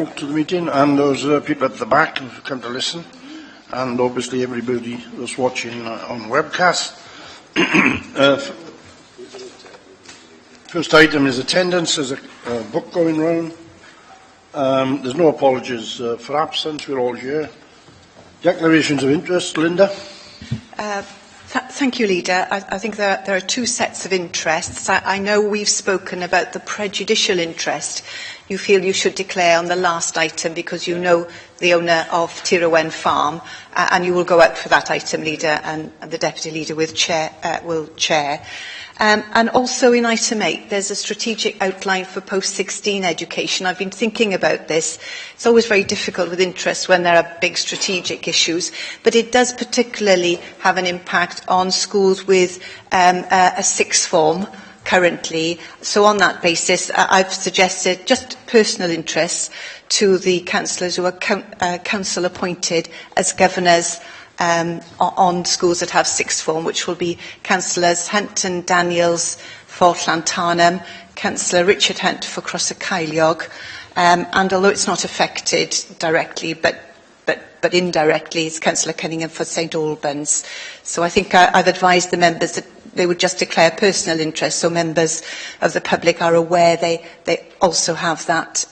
along to the meeting, and those people at the back who've come to listen, and obviously everybody that's watching on webcast. First item is attendance. There's a book going round. There's no apologies for absence. We're all here. Declarations of interest. Linda? Thank you, Leader. I think there are two sets of interests. I know we've spoken about the prejudicial interest you feel you should declare on the last item because you know the owner of Tirawen Farm, and you will go out for that item, Leader, and the Deputy Leader will chair. And also in item 8, there's a strategic outline for post-16 education. I've been thinking about this. It's always very difficult with interest when there are big strategic issues, but it does particularly have an impact on schools with a sixth form currently. So on that basis, I've suggested just personal interests to the councillors who are council appointed as governors on schools that have sixth form, which will be Councillors Hunt and Daniels for Llantarnam, Councillor Richard Hunt for Cross y Ceiliog, and although it's not affected directly, but indirectly, it's Councillor Cunningham for St Albans. So I think I've advised the members that they would just declare personal interest, so members of the public are aware they also have that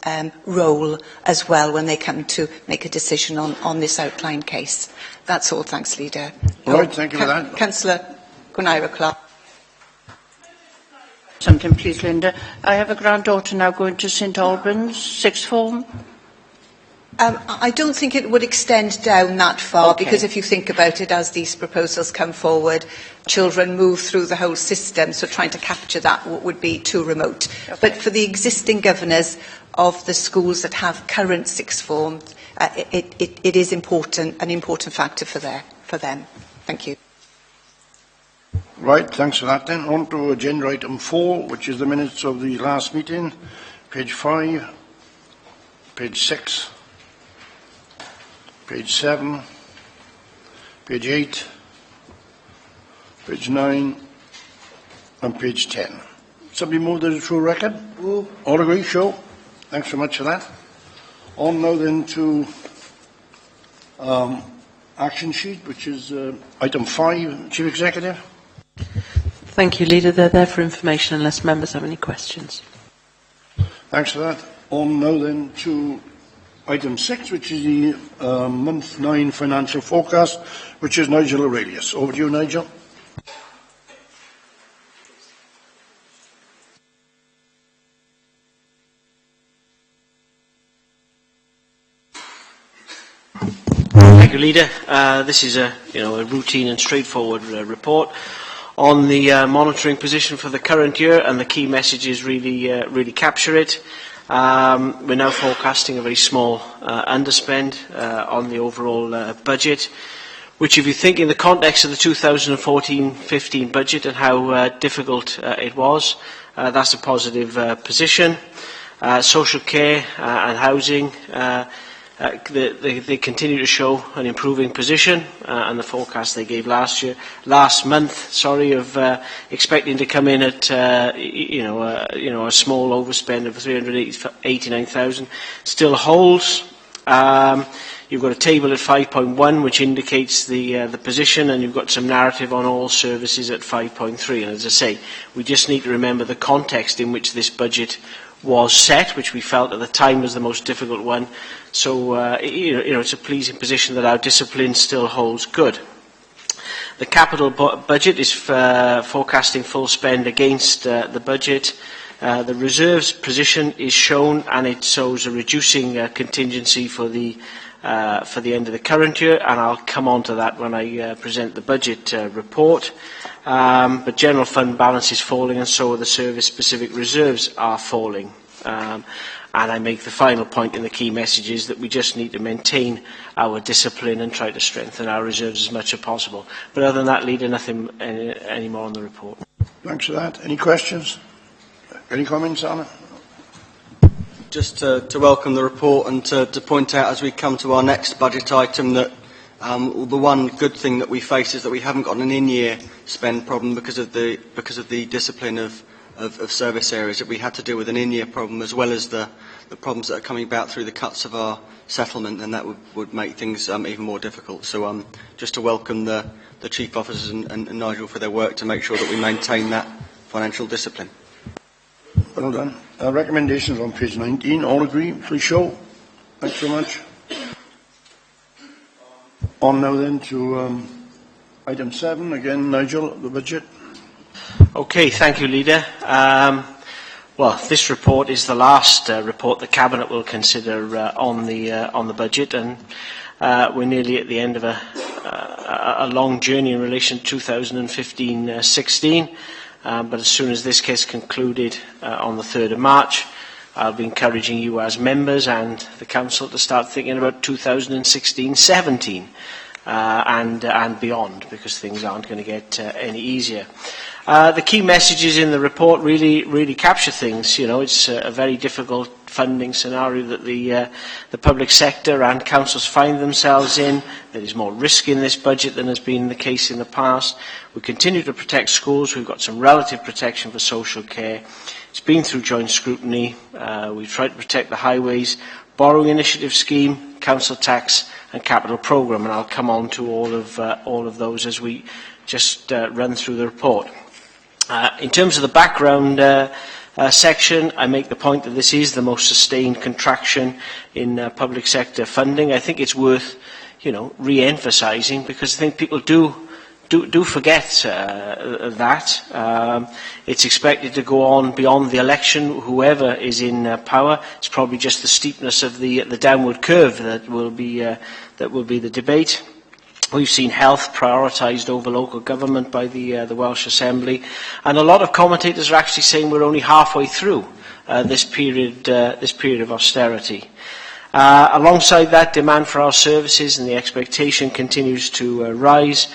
role as well when they come to make a decision on this outline case. That's all. Thanks, Leader. Right, thank you for that. Councillor Gwynaira Clark. Something, please, Linda. I have a granddaughter now going to St Albans, sixth form. I don't think it would extend down that far, Okay. because if you think about it, as these proposals come forward, children move through the whole system, so trying to capture that would be too remote. Okay. But for the existing governors of the schools that have current sixth form, it is an important factor for them. Thank you. Right, thanks for that then. On to agenda item 4, which is the minutes of the last meeting. Page 5, page 6, page 7, page 8, page 9, and page 10. Somebody move the true record? All agree? Show. Thanks very much for that. On now then to action sheet, which is item 5, Chief Executive. Thank you, Leader. They're there for information unless members have any questions. Thanks for that. On now then to item 6, which is the month 9 financial forecast, which is Nigel Aurelius. Over to you, Nigel. Thank you, Leader. This is a routine and straightforward report on the monitoring position for the current year, and the key messages really capture it. We're now forecasting a very small underspend on the overall budget, which, if you think in the context of the 2014-15 budget and how difficult it was, that's a positive position. Social care and housing, they continue to show an improving position, and the forecast they gave last month, of expecting to come in at a small overspend of 389,000 still holds. You've got a table at 5.1 which indicates the position, and you've got some narrative on all services at 5.3. And as I say, we just need to remember the context in which this budget was set, which we felt at the time was the most difficult one. So, it's a pleasing position that our discipline still holds good. The capital budget is forecasting full spend against the budget. The reserves position is shown, and it shows a reducing contingency for the end of the current year, and I'll come on to that when I present the budget report. But general fund balance is falling, and so are the service-specific reserves are falling. And I make the final point in the key messages that we just need to maintain our discipline and try to strengthen our reserves as much as possible. But other than that, Leader, nothing any more on the report. Thanks for that. Any questions? Any comments on it? Just to welcome the report and to point out as we come to our next budget item that the one good thing that we face is that we haven't got an in-year spend problem because of the discipline of service areas, that we had to deal with an in-year problem as well as the the problems that are coming about through the cuts of our settlement, then that would make things even more difficult. So just to welcome the Chief Officers and Nigel for their work to make sure that we maintain that financial discipline. Well done. Recommendations on page 19. All agree? Please show. Thanks so much. On now then to item 7. Again, Nigel, the budget. Okay, thank you, Leader. Well, this report is the last report the Cabinet will consider on the budget, and we're nearly at the end of a long journey in relation to 2015-16. But as soon as this gets concluded on the 3rd of March, I'll be encouraging you as members and the Council to start thinking about 2016-17 and beyond, because things aren't going to get any easier. The key messages in the report really capture things. You know, it's a very difficult funding scenario that the public sector and councils find themselves in. There is more risk in this budget than has been the case in the past. We continue to protect schools. We've got some relative protection for social care. It's been through joint scrutiny. We've tried to protect the highways, borrowing initiative scheme, council tax and capital programme, and I'll come on to all of those as we just run through the report. In terms of the background section, I make the point that this is the most sustained contraction in public sector funding. I think it's worth, re-emphasising, because I think people do forget that. It's expected to go on beyond the election. Whoever is in power, it's probably just the steepness of the downward curve that will be the debate. We've seen health prioritised over local government by the Welsh Assembly, and a lot of commentators are actually saying we're only halfway through this period of austerity. Alongside that, demand for our services and the expectation continues to rise.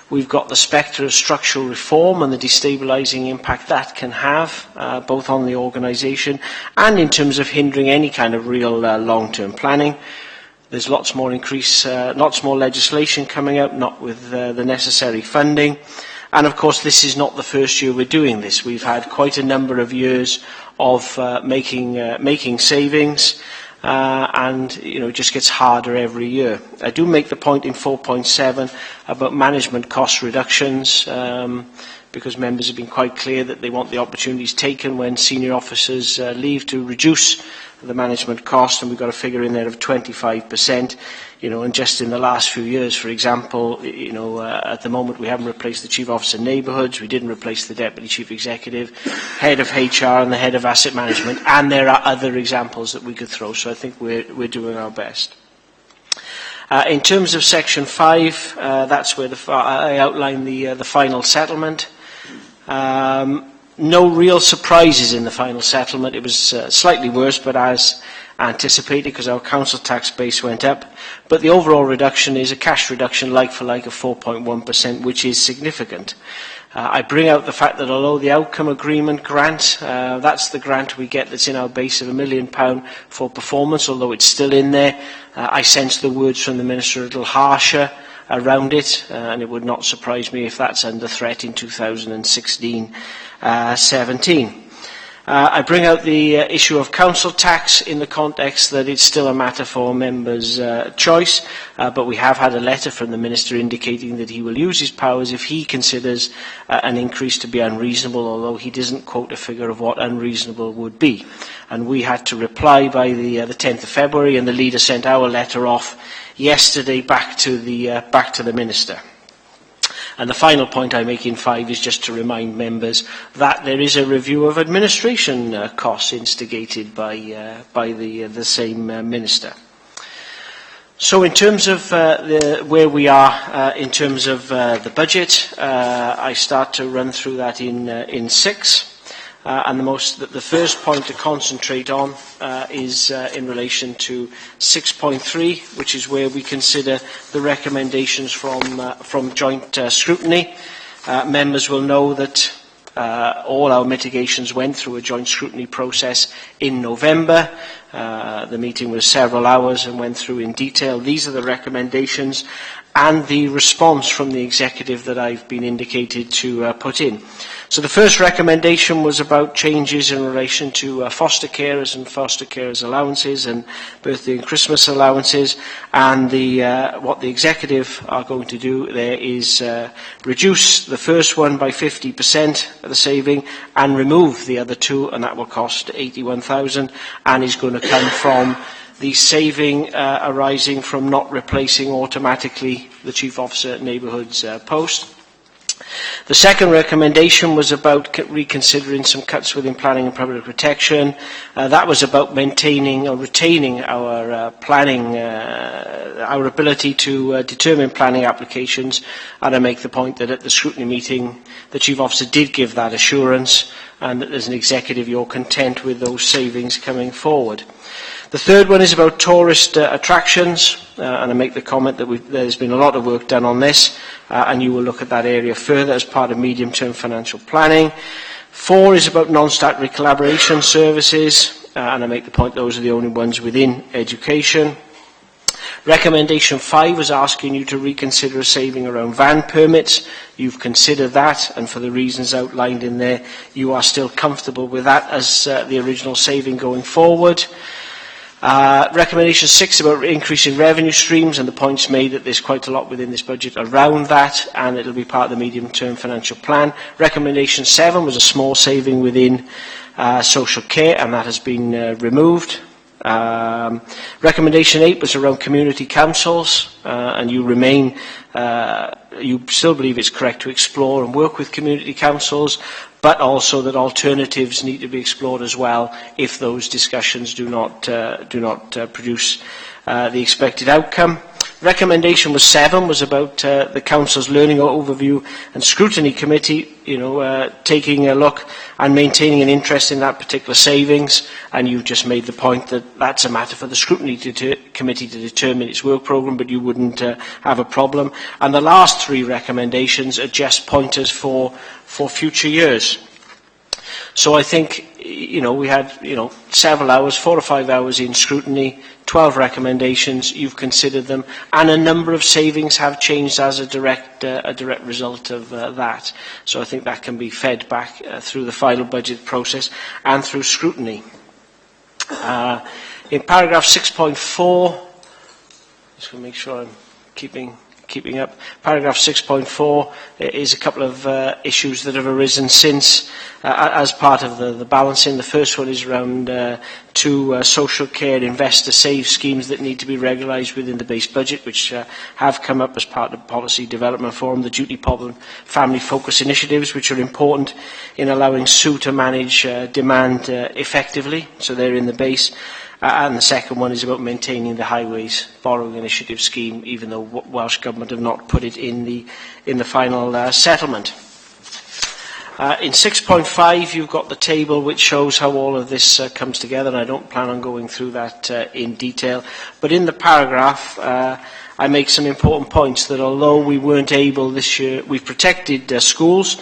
We've got the spectre of structural reform and the destabilising impact that can have, both on the organisation and in terms of hindering any kind of real long-term planning. There's lots more legislation coming out, not with the necessary funding. And of course, this is not the first year we're doing this. We've had quite a number of years of making savings, and it just gets harder every year. I do make the point in 4.7 about management cost reductions, because members have been quite clear that they want the opportunities taken when senior officers leave to reduce the management cost, and we've got a figure in there of 25%. And just in the last few years, for example, at the moment we haven't replaced the Chief Officer Neighbourhoods, we didn't replace the Deputy Chief Executive, Head of HR and the Head of Asset Management, and there are other examples that we could throw, so I think we're doing our best. In terms of Section 5, that's where I outline the final settlement. No real surprises in the final settlement. It was slightly worse, but as anticipated, because our council tax base went up. But the overall reduction is a cash reduction like for like of 4.1%, which is significant. I bring out the fact that although the outcome agreement grant, that's the grant we get that's in our base of £1 million for performance, although it's still in there, I sense the words from the Minister a little harsher around it, and it would not surprise me if that's under threat in 2016-17. I bring out the issue of council tax in the context that it's still a matter for members' choice, but we have had a letter from the Minister indicating that he will use his powers if he considers an increase to be unreasonable, although he doesn't quote a figure of what unreasonable would be. And we had to reply by the 10th of February, and the Leader sent our letter off yesterday back to the Minister. And the final point I make in 5 is just to remind members that there is a review of administration costs instigated by the same Minister. So in terms of where we are in terms of the budget, I start to run through that in 6. And the first point to concentrate on is in relation to 6.3, which is where we consider the recommendations from joint scrutiny. Members will know that all our mitigations went through a joint scrutiny process in November. The meeting was several hours and went through in detail. These are the recommendations, and the response from the executive that I've been indicated to put in. So the first recommendation was about changes in relation to foster carers and foster carers allowances and birthday and Christmas allowances, and what the executive are going to do there is reduce the first one by 50% of the saving and remove the other two, and that will cost 81,000, and is going to come from the saving arising from not replacing automatically the Chief Officer at Neighbourhoods post. The second recommendation was about reconsidering some cuts within planning and public protection. That was about maintaining or retaining our planning, our ability to determine planning applications. And I make the point that at the scrutiny meeting, the Chief Officer did give that assurance, and that as an executive you're content with those savings coming forward. The third one is about tourist attractions, and I make the comment that there's been a lot of work done on this, and you will look at that area further as part of medium-term financial planning. 4 is about non-statutory collaboration services, and I make the point those are the only ones within education. Recommendation 5 was asking you to reconsider a saving around van permits. You've considered that, and for the reasons outlined in there, you are still comfortable with that as the original saving going forward. Recommendation 6 about increasing revenue streams, and the points made that there's quite a lot within this budget around that, and it'll be part of the medium-term financial plan. Recommendation 7 was a small saving within social care, and that has been removed. Recommendation 8 was around community councils, and you still believe it's correct to explore and work with community councils, but also that alternatives need to be explored as well if those discussions do not produce the expected outcome. Recommendation 7 was about the Council's Learning Overview and Scrutiny Committee, taking a look and maintaining an interest in that particular savings, and you've just made the point that that's a matter for the Scrutiny Committee to determine its work programme, but you wouldn't have a problem. And the last 3 recommendations are just pointers for future years. So I think, we had, several hours, 4 or 5 hours in scrutiny, 12 recommendations, you've considered them, and a number of savings have changed as a direct result of that. So I think that can be fed back through the final budget process and through scrutiny. In paragraph 6.4, just want to make sure I'm keeping up. Paragraph 6.4 is a couple of issues that have arisen since as part of the balancing. The first one is around 2 social care investor save schemes that need to be regularised within the base budget, which have come up as part of the Policy Development Forum, the Duty Problem Family Focus Initiatives, which are important in allowing SU to manage demand effectively, so they're in the base. And the second one is about maintaining the Highways Borrowing Initiative scheme, even though Welsh Government have not put it in the final settlement. In 6.5, you've got the table which shows how all of this comes together, and I don't plan on going through that in detail. But in the paragraph, I make some important points that although we weren't able this year, we've protected schools,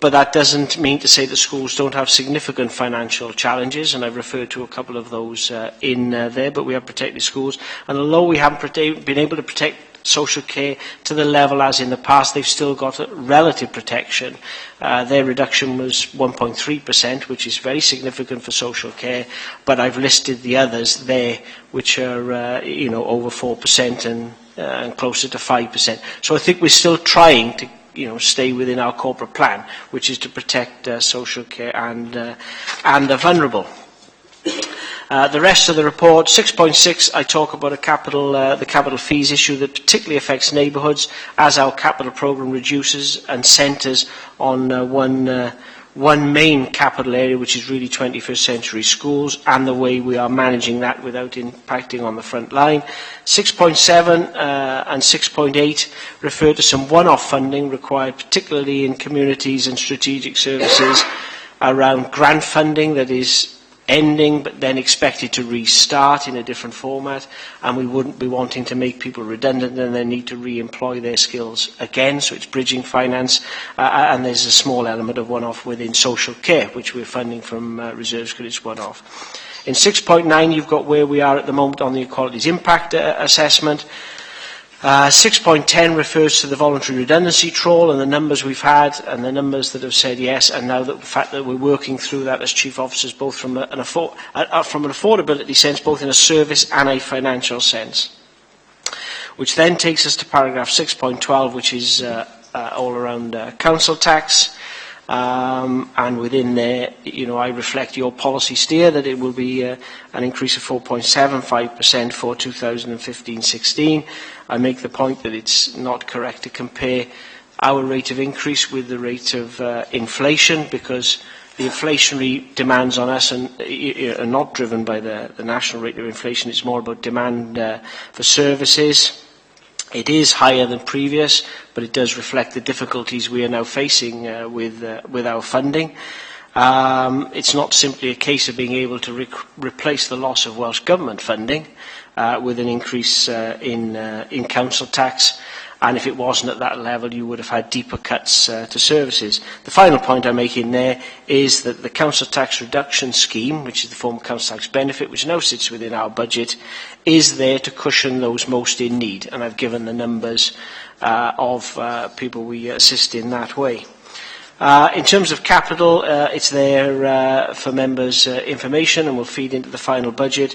but that doesn't mean to say that schools don't have significant financial challenges, and I've referred to a couple of those in there, but we have protected schools. And although we haven't been able to protect social care to the level as in the past, they've still got a relative protection. Their reduction was 1.3%, which is very significant for social care, but I've listed the others there, which are over 4% and closer to 5%. So I think we're still trying to stay within our corporate plan, which is to protect social care and the vulnerable. The rest of the report, 6.6, I talk about the capital fees issue that particularly affects neighbourhoods as our capital programme reduces and centres on one main capital area, which is really 21st century schools, and the way we are managing that without impacting on the front line. 6.7 and 6.8 refer to some one-off funding required, particularly in communities and strategic services, around grant funding that is ending but then expected to restart in a different format, and we wouldn't be wanting to make people redundant and then need to re-employ their skills again, so it's bridging finance, and there's a small element of one-off within social care, which we're funding from reserves because it's one-off. In 6.9 you've got where we are at the moment on the Equalities Impact Assessment. 6.10 refers to the voluntary redundancy trawl and the numbers we've had and the numbers that have said yes, and now that the fact that we're working through that as chief officers, both from an affordability sense, both in a service and a financial sense. Which then takes us to paragraph 6.12, which is all around council tax. And within there, I reflect your policy steer that it will be an increase of 4.75% for 2015-16. I make the point that it's not correct to compare our rate of increase with the rate of inflation, because the inflationary demands on us are not driven by the national rate of inflation. It's more about demand for services. It is higher than previous, but it does reflect the difficulties we are now facing with our funding. It's not simply a case of being able to replace the loss of Welsh Government funding with an increase in council tax. And if it wasn't at that level, you would have had deeper cuts to services. The final point I make in there is that the council tax reduction scheme, which is the former council tax benefit, which now sits within our budget, is there to cushion those most in need. And I've given the numbers of people we assist in that way. In terms of capital, it's there for members' information and will feed into the final budget.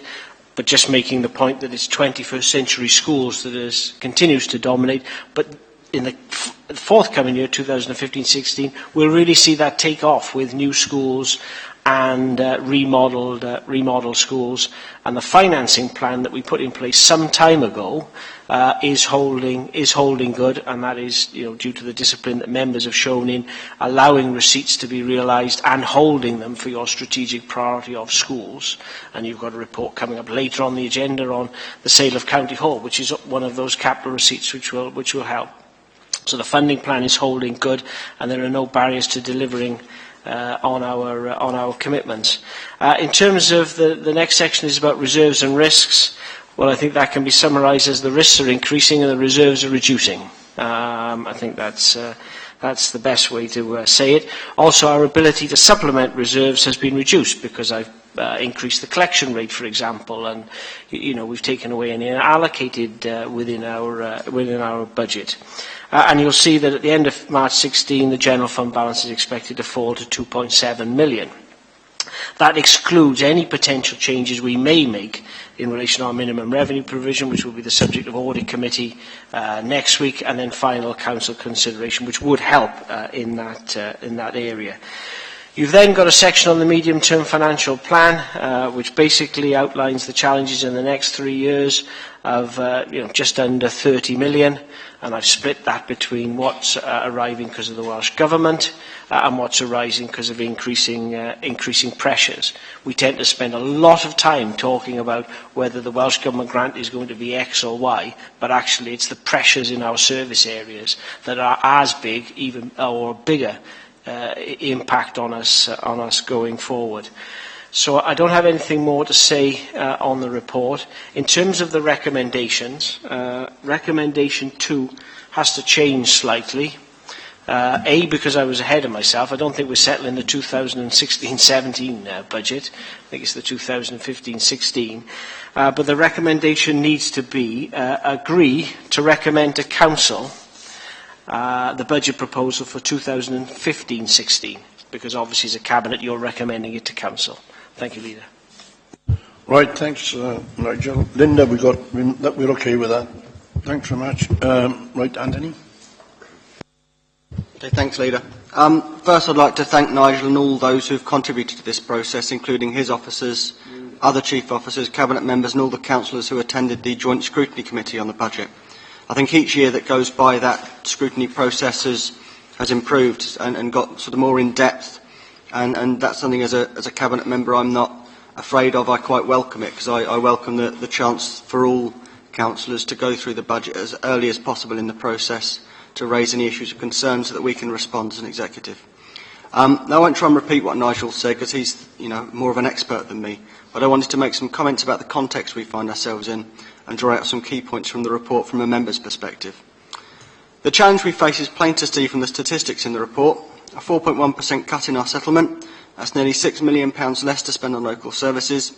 But just making the point that it's 21st century schools that continues to dominate. But in the forthcoming year, 2015-16, we'll really see that take off with new schools and remodeled schools. And the financing plan that we put in place some time ago is holding good, and that is due to the discipline that members have shown in allowing receipts to be realised and holding them for your strategic priority of schools. And you've got a report coming up later on the agenda on the sale of County Hall, which is one of those capital receipts which will help. So the funding plan is holding good, and there are no barriers to delivering on our commitments. In terms of the next section is about reserves and risks. Well, I think that can be summarised as the risks are increasing and the reserves are reducing. I think that's the best way to say it. Also, our ability to supplement reserves has been reduced because I've increased the collection rate, for example, and we've taken away and allocated within our budget. And you'll see that at the end of March 16, the general fund balance is expected to fall to 2.7 million. That excludes any potential changes we may make in relation to our minimum revenue provision, which will be the subject of audit committee next week, and then final council consideration, which would help in that area. You've then got a section on the medium-term financial plan, which basically outlines the challenges in the next 3 years of just under 30 million, and I've split that between what's arriving because of the Welsh Government and what's arising because of increasing pressures. We tend to spend a lot of time talking about whether the Welsh Government grant is going to be X or Y, but actually it's the pressures in our service areas that are as big, even or bigger, impact on us going forward. So I don't have anything more to say on the report. In terms of the recommendations, recommendation 2 has to change slightly. Because I was ahead of myself. I don't think we're settling the 2016-17 budget. I think it's the 2015-16. But the recommendation needs to be agree to recommend to Council the budget proposal for 2015-16, because obviously as a Cabinet you're recommending it to Council. Thank you, Leader. Right, thanks, Nigel. Linda, we're okay with that. Thanks very much. Right, Anthony. Okay, thanks, Leader. First, I'd like to thank Nigel and all those who've contributed to this process, including his officers, other chief officers, Cabinet members and all the councillors who attended the Joint Scrutiny Committee on the budget. I think each year that goes by, that scrutiny process has improved and got sort of more in depth, and that's something as a Cabinet member I'm not afraid of. I quite welcome it, because I welcome the chance for all councillors to go through the budget as early as possible in the process to raise any issues of concern so that we can respond as an executive. Now, I won't try and repeat what Nigel said, because he's more of an expert than me, but I wanted to make some comments about the context we find ourselves in and draw out some key points from the report from a member's perspective. The challenge we face is plain to see from the statistics in the report. A 4.1% cut in our settlement, that's nearly £6 million less to spend on local services,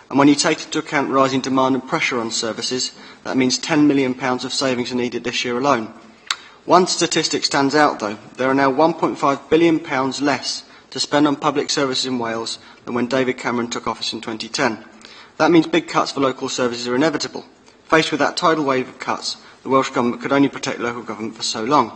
And when you take into account rising demand and pressure on services, that means £10 million of savings are needed this year alone. One statistic stands out though. There are now £1.5 billion less to spend on public services in Wales than when David Cameron took office in 2010. That means big cuts for local services are inevitable. Faced with that tidal wave of cuts, the Welsh Government could only protect local government for so long.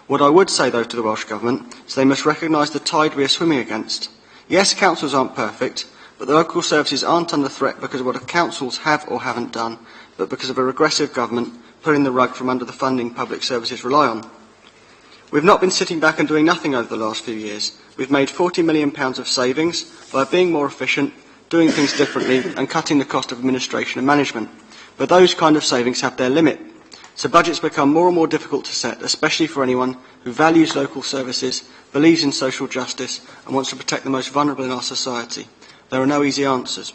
What I would say though to the Welsh Government is they must recognise the tide we are swimming against. Yes, councils aren't perfect, but the local services aren't under threat because of what councils have or haven't done, but because of a regressive government pulling the rug from under the funding public services rely on. We've not been sitting back and doing nothing over the last few years. We've made £40 million of savings by being more efficient, doing things differently and cutting the cost of administration and management. But those kind of savings have their limit. So budgets become more and more difficult to set, especially for anyone who values local services, believes in social justice and wants to protect the most vulnerable in our society. There are no easy answers.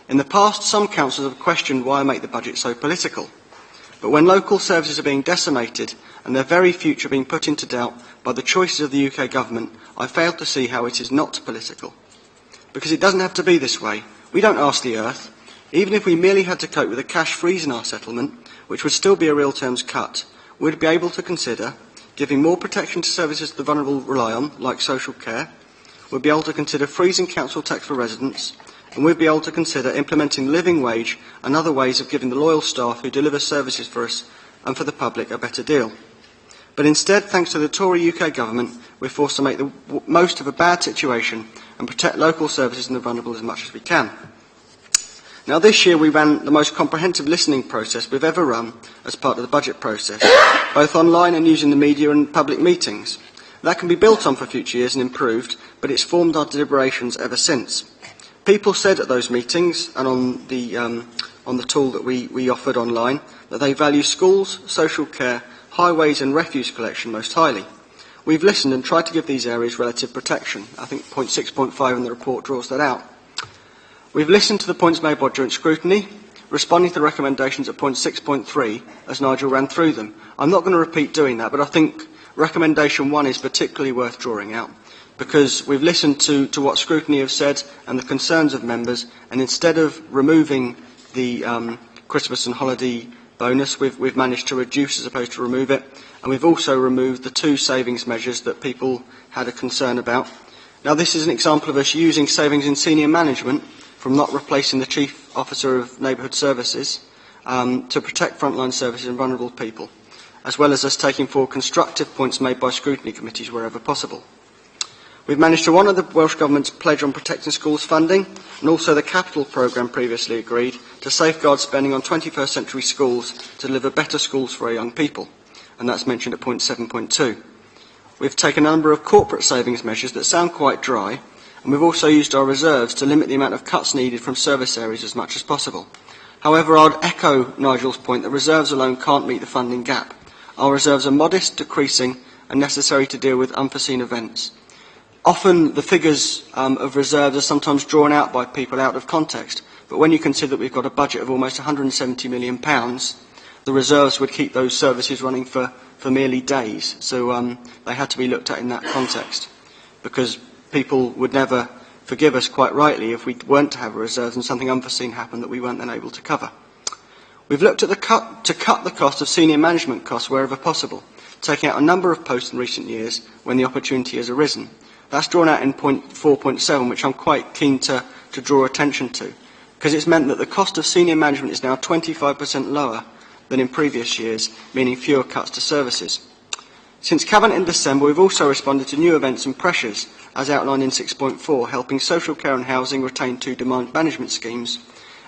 In the past, some councils have questioned why I make the budget so political. But when local services are being decimated and their very future being put into doubt by the choices of the UK government, I fail to see how it is not political. Because it doesn't have to be this way. We don't ask the earth. Even if we merely had to cope with a cash freeze in our settlement, which would still be a real terms cut, we'd be able to consider giving more protection to services the vulnerable rely on, like social care. We'd be able to consider freezing council tax for residents, and we'd be able to consider implementing living wage and other ways of giving the loyal staff who deliver services for us and for the public a better deal. But instead, thanks to the Tory UK government, we're forced to make the most of a bad situation and protect local services and the vulnerable as much as we can. Now this year we ran the most comprehensive listening process we've ever run as part of the budget process, both online and using the media and public meetings. That can be built on for future years and improved, but it's formed our deliberations ever since. People said at those meetings and on the tool that we offered online that they value schools, social care, highways and refuse collection most highly. We've listened and tried to give these areas relative protection. I think point 6.5 in the report draws that out. We've listened to the points made by joint scrutiny, responding to the recommendations at point 6.3 as Nigel ran through them. I'm not going to repeat doing that, but I think recommendation 1 is particularly worth drawing out because we've listened to what scrutiny have said and the concerns of members, and instead of removing the Christmas and holiday bonus, we've managed to reduce as opposed to remove it, and we've also removed the 2 savings measures that people had a concern about. Now this is an example of us using savings in senior management from not replacing the Chief Officer of Neighbourhood Services to protect frontline services and vulnerable people, as well as us taking forward constructive points made by scrutiny committees wherever possible. We've managed to honour the Welsh Government's pledge on protecting schools funding and also the capital programme previously agreed to safeguard spending on 21st century schools to deliver better schools for our young people, and that's mentioned at point 7.2. We've taken a number of corporate savings measures that sound quite dry, and we've also used our reserves to limit the amount of cuts needed from service areas as much as possible. However, I'd echo Nigel's point that reserves alone can't meet the funding gap. Our reserves are modest, decreasing, and necessary to deal with unforeseen events. Often the figures of reserves are sometimes drawn out by people out of context, but when you consider that we've got a budget of almost £170 million, the reserves would keep those services running for merely days. So they had to be looked at in that context, because people would never forgive us, quite rightly, if we weren't to have reserves and something unforeseen happened that we weren't then able to cover. We've looked at to cut the cost of senior management costs wherever possible, taking out a number of posts in recent years when the opportunity has arisen. That's drawn out in point 4.7, which I'm quite keen to draw attention to, because it's meant that the cost of senior management is now 25% lower than in previous years, meaning fewer cuts to services. Since Cabinet in December, we've also responded to new events and pressures, as outlined in 6.4, helping social care and housing retain 2 demand management schemes,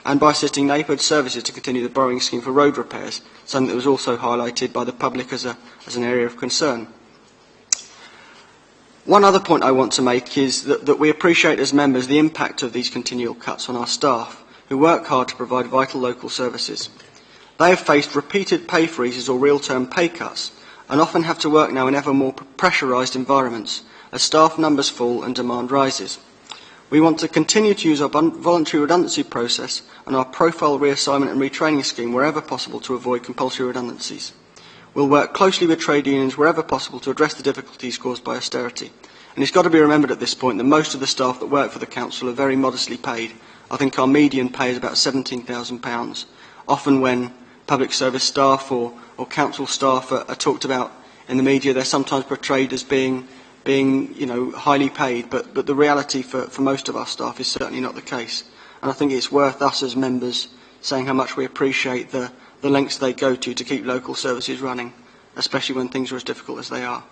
and by assisting neighbourhood services to continue the borrowing scheme for road repairs, something that was also highlighted by the public as an area of concern. One other point I want to make is that we appreciate as members the impact of these continual cuts on our staff, who work hard to provide vital local services. They have faced repeated pay freezes or real-term pay cuts, and often have to work now in ever more pressurised environments, as staff numbers fall and demand rises. We want to continue to use our voluntary redundancy process and our profile reassignment and retraining scheme wherever possible to avoid compulsory redundancies. We'll work closely with trade unions wherever possible to address the difficulties caused by austerity. And it's got to be remembered at this point that most of the staff that work for the Council are very modestly paid I think our median pay is about £17,000. Often when public service staff or council staff are talked about in the media, they're sometimes portrayed as being highly paid, but the reality for most of our staff is certainly not the case. And I think it's worth us as members saying how much we appreciate the lengths they go to keep local services running, especially when things are as difficult as they are.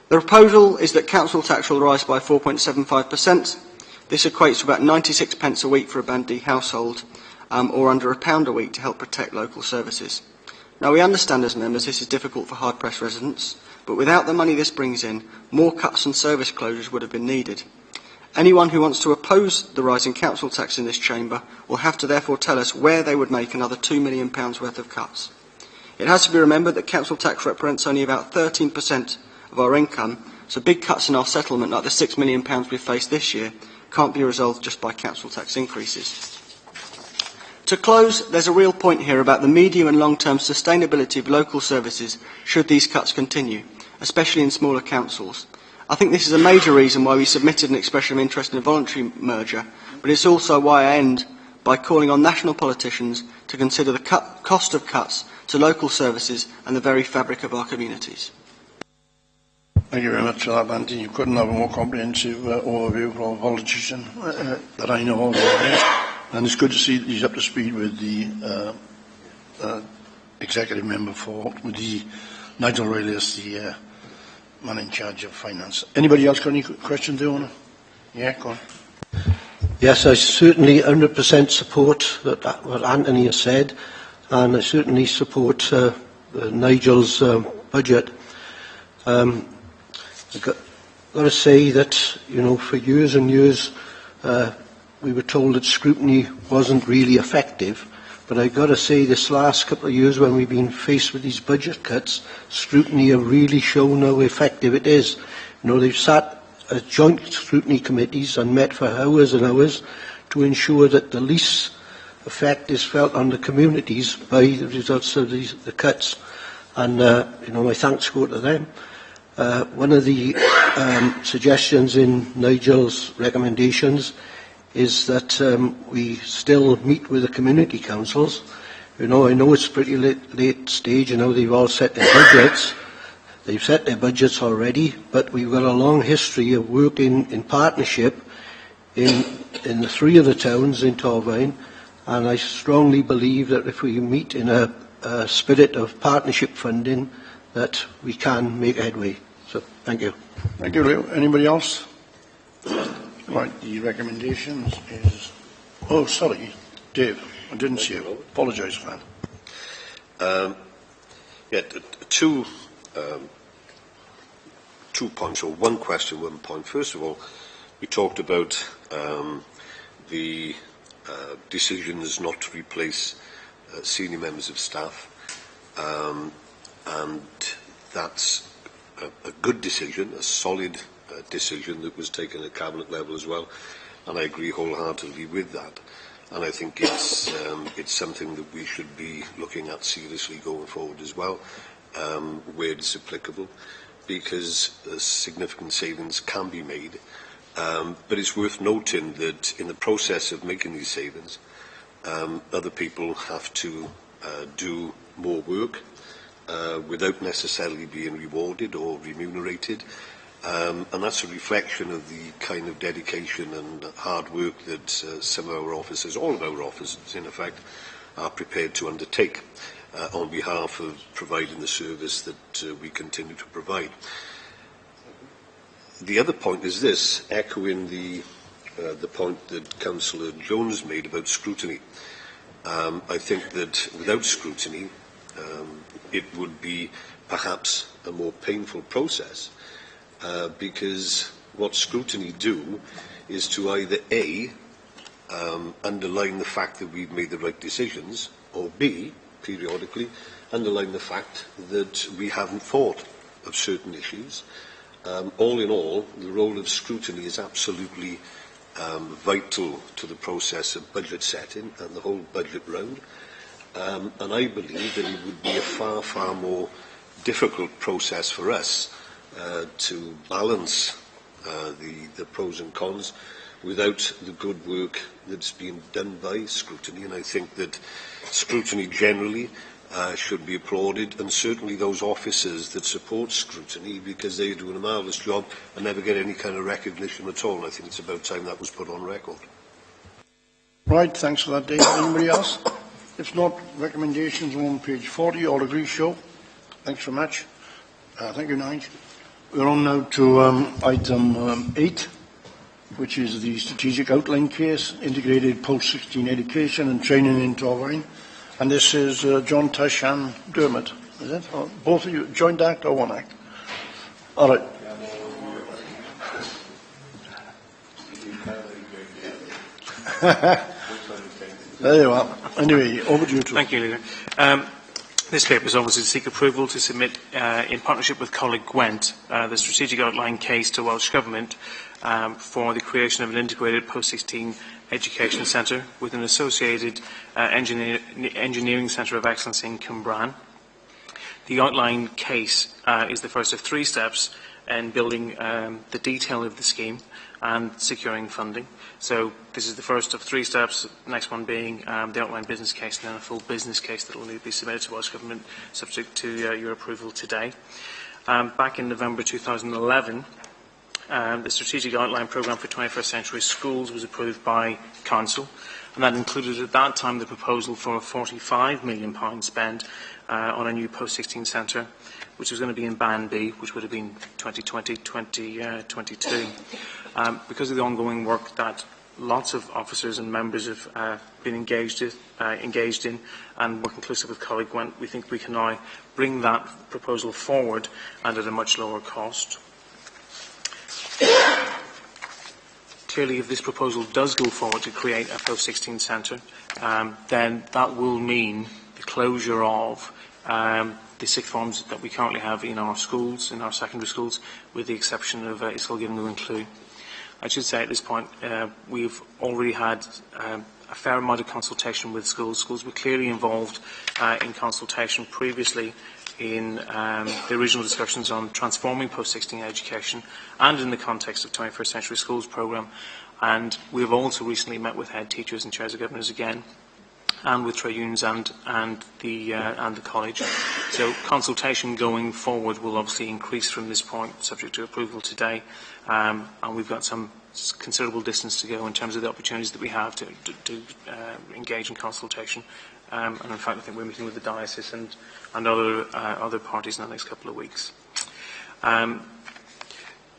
The proposal is that council tax will rise by 4.75%. This equates to about 96 pence a week for a Band D household, or under £1 a week to help protect local services. Now, we understand as members this is difficult for hard-pressed residents, but without the money this brings in, more cuts and service closures would have been needed. Anyone who wants to oppose the rise in council tax in this chamber will have to therefore tell us where they would make another £2 million worth of cuts. It has to be remembered that council tax represents only about 13% of our income, so big cuts in our settlement, like the £6 million we've faced this year, can't be resolved just by council tax increases. To close, there's a real point here about the medium and long-term sustainability of local services should these cuts continue, especially in smaller councils. I think this is a major reason why we submitted an expression of interest in a voluntary merger, but it's also why I end by calling on national politicians to consider the cost of cuts to local services and the very fabric of our communities. Thank you very much for that, Andy. You couldn't have a more comprehensive overview for a politician that I know of. And it's good to see that he's up to speed with the executive member with the Nigel Riley as the man in charge of finance. Anybody else got any questions they want to? Yeah, go on. Yes, I certainly 100% support what Anthony has said, and I certainly support Nigel's budget. I've got to say that, for years and years, we were told that scrutiny wasn't really effective, but I've got to say this last couple of years when we've been faced with these budget cuts, scrutiny have really shown how effective it is. They've sat as joint scrutiny committees and met for hours and hours to ensure that the least effect is felt on the communities by the results of the cuts. And, my thanks go to them. One of the suggestions in Nigel's recommendations is that we still meet with the community councils. I know it's pretty late stage, they've all set their budgets. They've set their budgets already, but we've got a long history of working in partnership in the three of the towns in Torvine, and I strongly believe that if we meet in a spirit of partnership funding, that we can make headway. So, thank you. Thank you, Leo. Anybody else? Right, the recommendations is... Oh, sorry, Dave, I didn't see you. Apologise for that. Two points, or one question, 1 point. First of all, we talked about the decisions not to replace senior members of staff, and that's a good decision, a solid decision that was taken at cabinet level as well, and I agree wholeheartedly with that. And I think it's something that we should be looking at seriously going forward as well, where it's applicable, because significant savings can be made. But it's worth noting that in the process of making these savings, other people have to do more work without necessarily being rewarded or remunerated. And that's a reflection of the kind of dedication and hard work that some of our officers, all of our officers in effect, are prepared to undertake on behalf of providing the service that we continue to provide. The other point is this, echoing the point that Councillor Jones made about scrutiny. I think that without scrutiny, it would be perhaps a more painful process, because what scrutiny do is to either A, underline the fact that we've made the right decisions, or B, periodically, underline the fact that we haven't thought of certain issues. All in all, the role of scrutiny is absolutely vital to the process of budget setting and the whole budget round. And I believe that it would be a far, far more difficult process for us to balance the pros and cons without the good work that's been done by scrutiny. And I think that scrutiny generally should be applauded, and certainly those officers that support scrutiny, because they're doing a marvellous job and never get any kind of recognition at all. And I think it's about time that was put on record. Right, thanks for that, Dave. Anybody else? If not, recommendations on page 40. All agree, show. Thanks very much. Thank you, Nige. We're on now to item 8, which is the strategic outline case, integrated post-16 education and training in Torvine. And this is John Tush and Dermot, is it? Or both of you, joint act or one act? All right. There you are. Anyway, over to you two. Thank you, Leader. This paper is obviously to seek approval to submit, in partnership with colleague Gwent, the strategic outline case to Welsh Government for the creation of an integrated post-16 education centre with an associated engineering centre of excellence in Cwmbran. The outline case is the first of 3 steps in building the detail of the scheme and securing funding. So this is the first of 3 steps, the next one being the outline business case and then a full business case that will need to be submitted to Welsh Government subject to your approval today. Back in November 2011, the Strategic Outline Programme for 21st Century Schools was approved by Council, and that included at that time the proposal for a £45 million spend on a new post-16 centre, which was going to be in Band B, which would have been 2020-2022. Because of the ongoing work that lots of officers and members have been engaged in and working closely with colleague Gwent, we think we can now bring that proposal forward and at a much lower cost. Clearly, if this proposal does go forward to create a post-16 centre, then that will mean the closure of the sixth forms that we currently have in our schools, in our secondary schools, with the exception of Islgiln and Clwyd. I should say at this point, we've already had a fair amount of consultation with schools. Schools were clearly involved in consultation previously in the original discussions on transforming post-16 education and in the context of 21st Century Schools programme. And we've also recently met with head teachers and chairs of governors again, and with trade unions and the college. So consultation going forward will obviously increase from this point, subject to approval today, and we've got some considerable distance to go in terms of the opportunities that we have to engage in consultation. And in fact, I think we're meeting with the diocese and other parties in the next couple of weeks.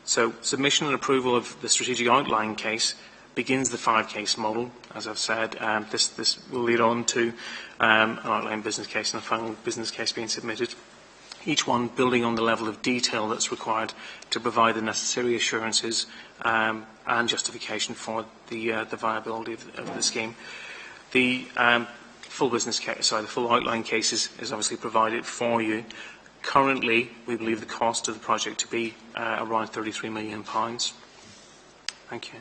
So submission and approval of the strategic outline case begins the 5-case model. As I've said, this will lead on to an outline business case and a final business case being submitted, each one building on the level of detail that's required to provide the necessary assurances and justification for the viability of the scheme. The full business case, the full outline case is obviously provided for you. Currently, we believe the cost of the project to be around £33 million. Thank you.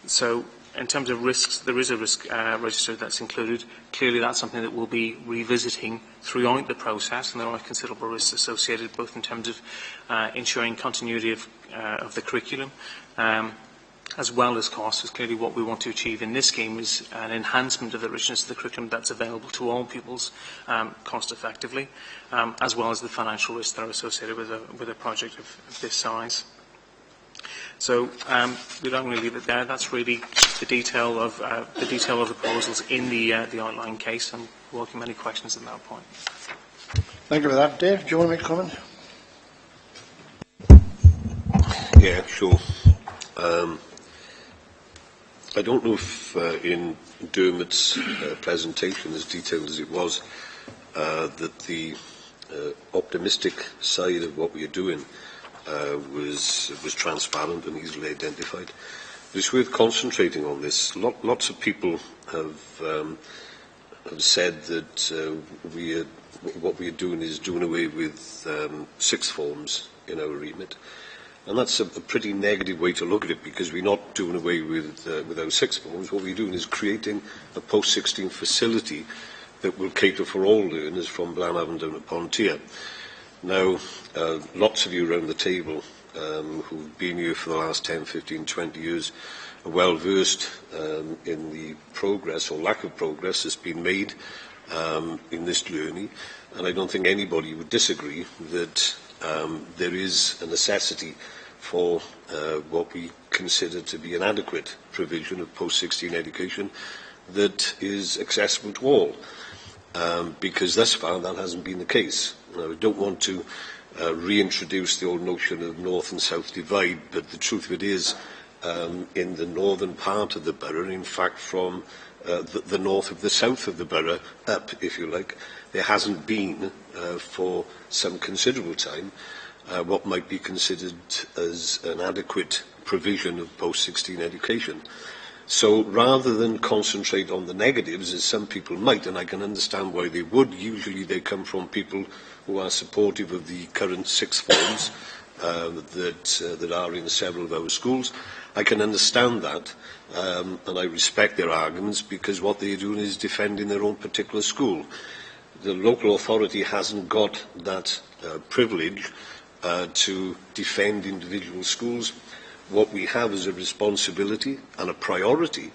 So, in terms of risks, there is a risk register that's included. Clearly, that's something that we'll be revisiting throughout the process, and there are considerable risks associated, both in terms of ensuring continuity of the curriculum, as well as costs. Because clearly, what we want to achieve in this scheme is an enhancement of the richness of the curriculum that's available to all pupils, cost effectively, as well as the financial risks that are associated with a project of this size. So we don't really leave it there. That's really the detail of the proposals in the outline case, and welcome any questions at that point. Thank you for that. Dave, do you want to make a comment? Yeah, sure. I don't know if in Dermot's presentation, as detailed as it was, that the optimistic side of what we are doing was transparent and easily identified. But it's worth concentrating on this. Lots of people have said that what we are doing is doing away with sixth forms in our remit. And that's a pretty negative way to look at it, because we're not doing away with our sixth forms. What we're doing is creating a post-16 facility that will cater for all learners from Blanavon down to Pontyr. Now, lots of you around the table who've been here for the last 10, 15, 20 years are well versed in the progress or lack of progress that's been made in this journey, and I don't think anybody would disagree that there is a necessity for what we consider to be an adequate provision of post-16 education that is accessible to all, because thus far that hasn't been the case. Now, I don't want to reintroduce the old notion of north and south divide, but the truth of it is, in the northern part of the borough, in fact from the north of the south of the borough up, if you like, there hasn't been for some considerable time what might be considered as an adequate provision of post-16 education. So rather than concentrate on the negatives, as some people might, and I can understand why they would, usually they come from people who are supportive of the current sixth forms that are in several of our schools. I can understand that, and I respect their arguments, because what they're doing is defending their own particular school. The local authority hasn't got that privilege to defend individual schools. What we have as a responsibility and a priority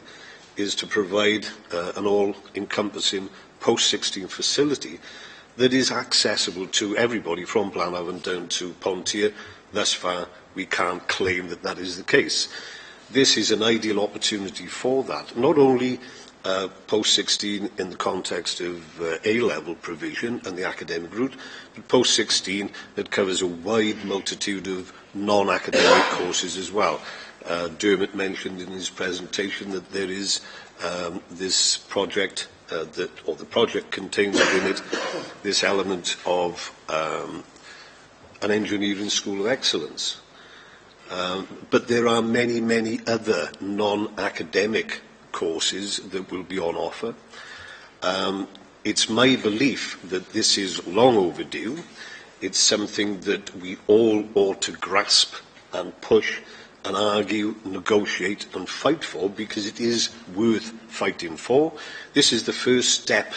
is to provide an all-encompassing post-16 facility that is accessible to everybody from Blanavon down to Pontier. Thus far, we can't claim that that is the case. This is an ideal opportunity for that, not only post-16 in the context of A-level provision and the academic route, but post-16 that covers a wide multitude of non-academic courses as well. Dermot mentioned in his presentation that there is this project, the project contains within it this element of an engineering school of excellence. But there are many, many other non-academic courses that will be on offer. It's my belief that this is long overdue. It's something that we all ought to grasp and push and argue, negotiate and fight for, because it is worth fighting for. This is the first step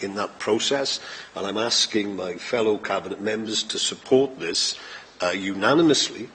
in that process, and I'm asking my fellow Cabinet members to support this unanimously,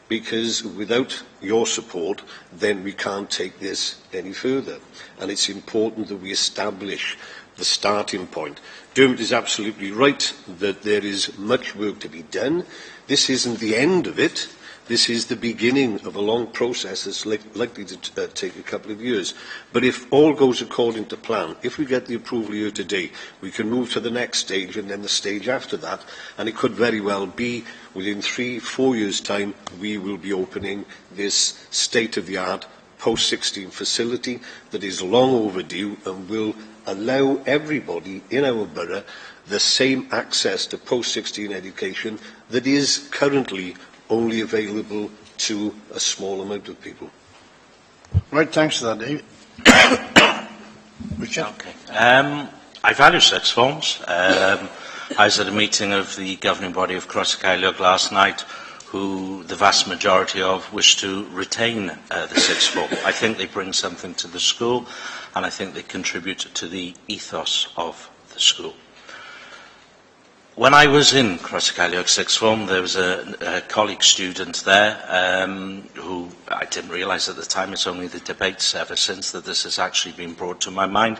because without your support, then we can't take this any further. And it's important that we establish the starting point. Dermot is absolutely right that there is much work to be done. This isn't the end of it. This is the beginning of a long process that's likely to take a couple of years. But if all goes according to plan, if we get the approval here today, we can move to the next stage and then the stage after that. And it could very well be within 3-4 years' time, we will be opening this state-of-the-art post-16 facility that is long overdue and will allow everybody in our borough the same access to post-16 education that is currently only available to a small amount of people. Right, thanks for that, David. Richard? Okay. I value sixth forms. I was at a meeting of the governing body of Crosscailloch last night, who the vast majority of wish to retain the sixth form. I think they bring something to the school, and I think they contribute to the ethos of the school. When I was in Crosscailloch sixth form, there was a colleague student there who I didn't realise at the time, it's only the debates ever since that this has actually been brought to my mind,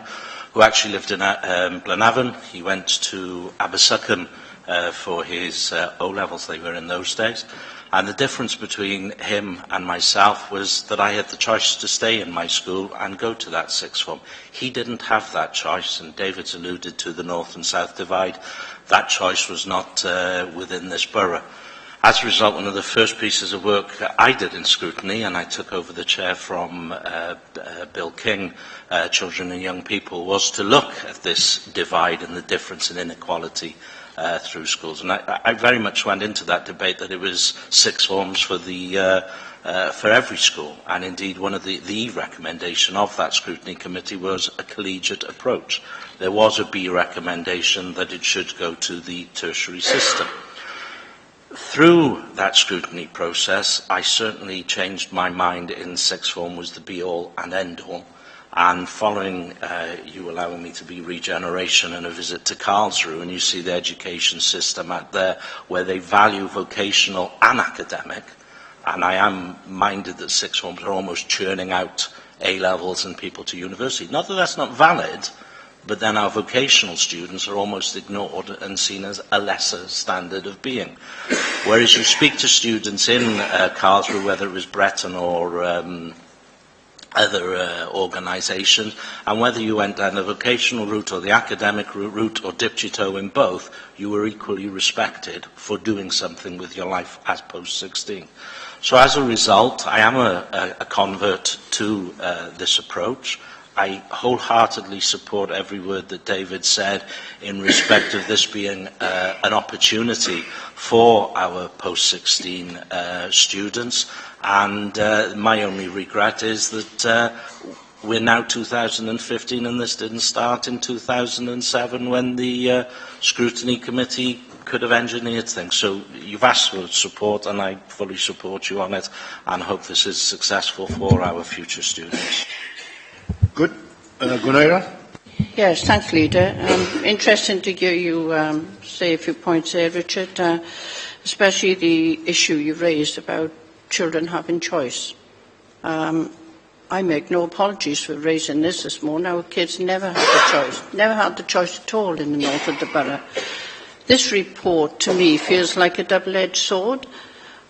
who actually lived in Blanavon. He went to Abersycon for his O-levels, they were in those days. And the difference between him and myself was that I had the choice to stay in my school and go to that sixth form. He didn't have that choice, and David's alluded to the north and south divide. That choice was not within this borough. As a result, one of the first pieces of work I did in scrutiny, and I took over the chair from Bill King, Children and Young People, was to look at this divide and the difference in inequality through schools. And I very much went into that debate that it was sixth forms for every school. And indeed, one of the recommendation of that scrutiny committee was a collegiate approach. There was a B recommendation that it should go to the tertiary system. Through that scrutiny process, I certainly changed my mind in sixth form was the be-all and end-all. And following you allowing me to be regeneration and a visit to Karlsruhe, and you see the education system out there where they value vocational and academic, and I am minded that sixth forms are almost churning out A-levels and people to university. Not that that's not valid, but then our vocational students are almost ignored and seen as a lesser standard of being. Whereas you speak to students in Karlsruhe, whether it was Breton or other organisations, and whether you went down the vocational route or the academic route or dipped your toe in both, you were equally respected for doing something with your life as post-16. So as a result, I am a convert to this approach. I wholeheartedly support every word that David said in respect of this being an opportunity for our post-16 students, and my only regret is that we're now 2015 and this didn't start in 2007 when the scrutiny committee could have engineered things. So you've asked for support and I fully support you on it and hope this is successful for our future students. Good. Gunaira? Yes, thanks, Leader. Interesting to hear you say a few points there, Richard, especially the issue you raised about children having choice. I make no apologies for raising this morning. Our kids never had the choice, never had the choice at all in the north of the borough. This report, to me, feels like a double-edged sword.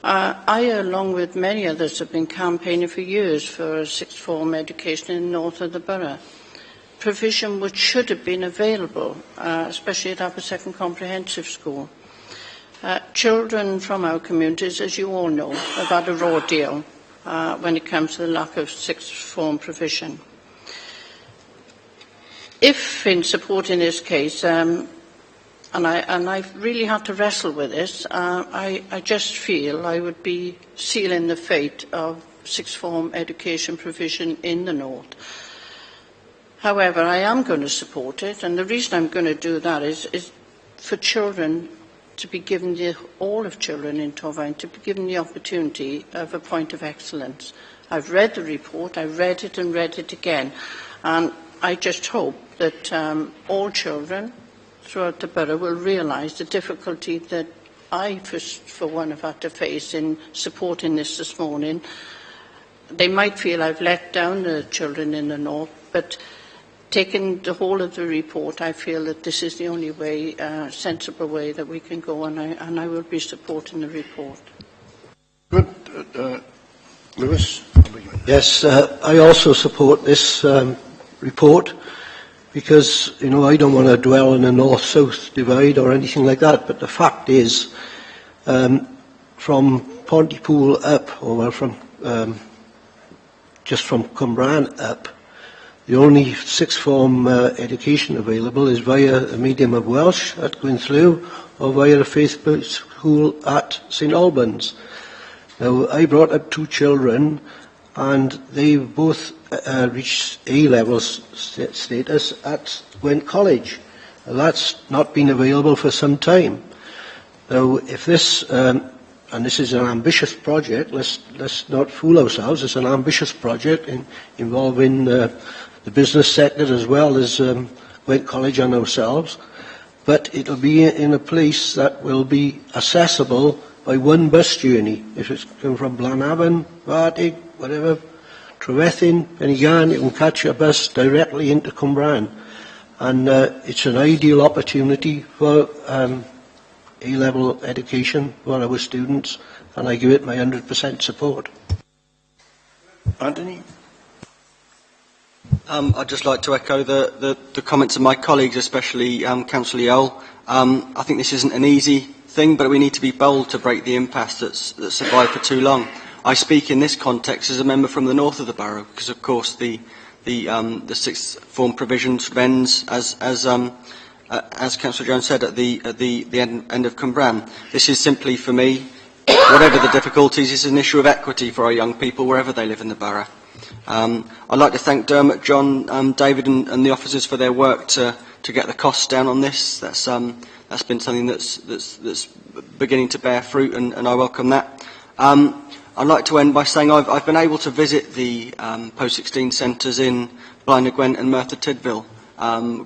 I, along with many others, have been campaigning for years for sixth form education in the north of the borough. Provision which should have been available, especially at Abercecon Comprehensive School. Children from our communities, as you all know, have had a raw deal when it comes to the lack of sixth form provision. If, in supporting this case, and I've really had to wrestle with this, I just feel I would be sealing the fate of sixth form education provision in the north. However, I am going to support it, and the reason I'm going to do that is for children to be given, all of children in Torfaen, to be given the opportunity of a point of excellence. I've read the report, I read it and read it again, and I just hope that all children throughout the borough will realise the difficulty that I, for one, have had to face in supporting this morning. They might feel I've let down the children in the north, but taking the whole of the report, I feel that this is the only way, sensible way that we can go, and I will be supporting the report. Good. Lewis? Yes, I also support this report because, you know, I don't want to dwell in a north-south divide or anything like that, but the fact is, from Pontypool up, or from just from Cwmbran up, the only sixth form education available is via a medium of Welsh at Gwynthlew or via a faith-based school at St Albans. Now, I brought up two children and they both reached A-level status at Gwent College. Now, that's not been available for some time. Now, if this, and this is an ambitious project, let's not fool ourselves, it's an ambitious project involving the business sector as well as Gwent College and ourselves, but it'll be in a place that will be accessible by one bus journey. If it's coming from Blanavon, Bartig, whatever, Trevethyn, Bennigan, you can catch a bus directly into Cwmbran. And it's an ideal opportunity for A-level education for our students, and I give it my 100% support. Anthony? I'd just like to echo the comments of my colleagues, especially Councillor Yole. I think this isn't an easy thing, but we need to be bold to break the impasse that's survived for too long. I speak in this context as a member from the north of the borough, because of course the sixth form provision sort of ends as Councillor Jones said at the end of Cwmbran. This is simply, for me, whatever the difficulties, it's an issue of equity for our young people wherever they live in the borough. I'd like to thank Dermot, John, David and the officers for their work to get the costs down on this. That's been something that's beginning to bear fruit, and I welcome that. I'd like to end by saying I've been able to visit the post-16 centres in Blaenau Gwent and Merthyr Tydfil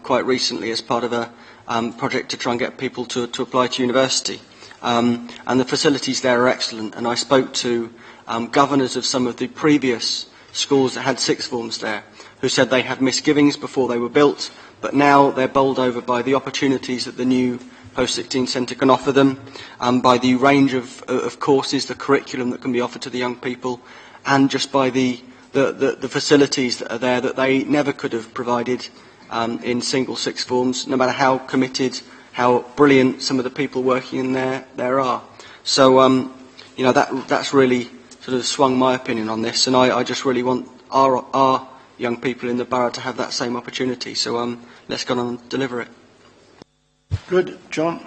quite recently as part of a project to try and get people to apply to university. and the facilities there are excellent. And I spoke to governors of some of the previous schools that had sixth forms there, who said they had misgivings before they were built, but now they're bowled over by the opportunities that the new post-16 centre can offer them, by the range of courses, the curriculum that can be offered to the young people, and just by the facilities that are there that they never could have provided in single sixth forms, no matter how committed, how brilliant some of the people working in there are. So, you know, that's really sort of swung my opinion on this, and I just really want our young people in the borough to have that same opportunity. So let's go on and deliver it. Good. John?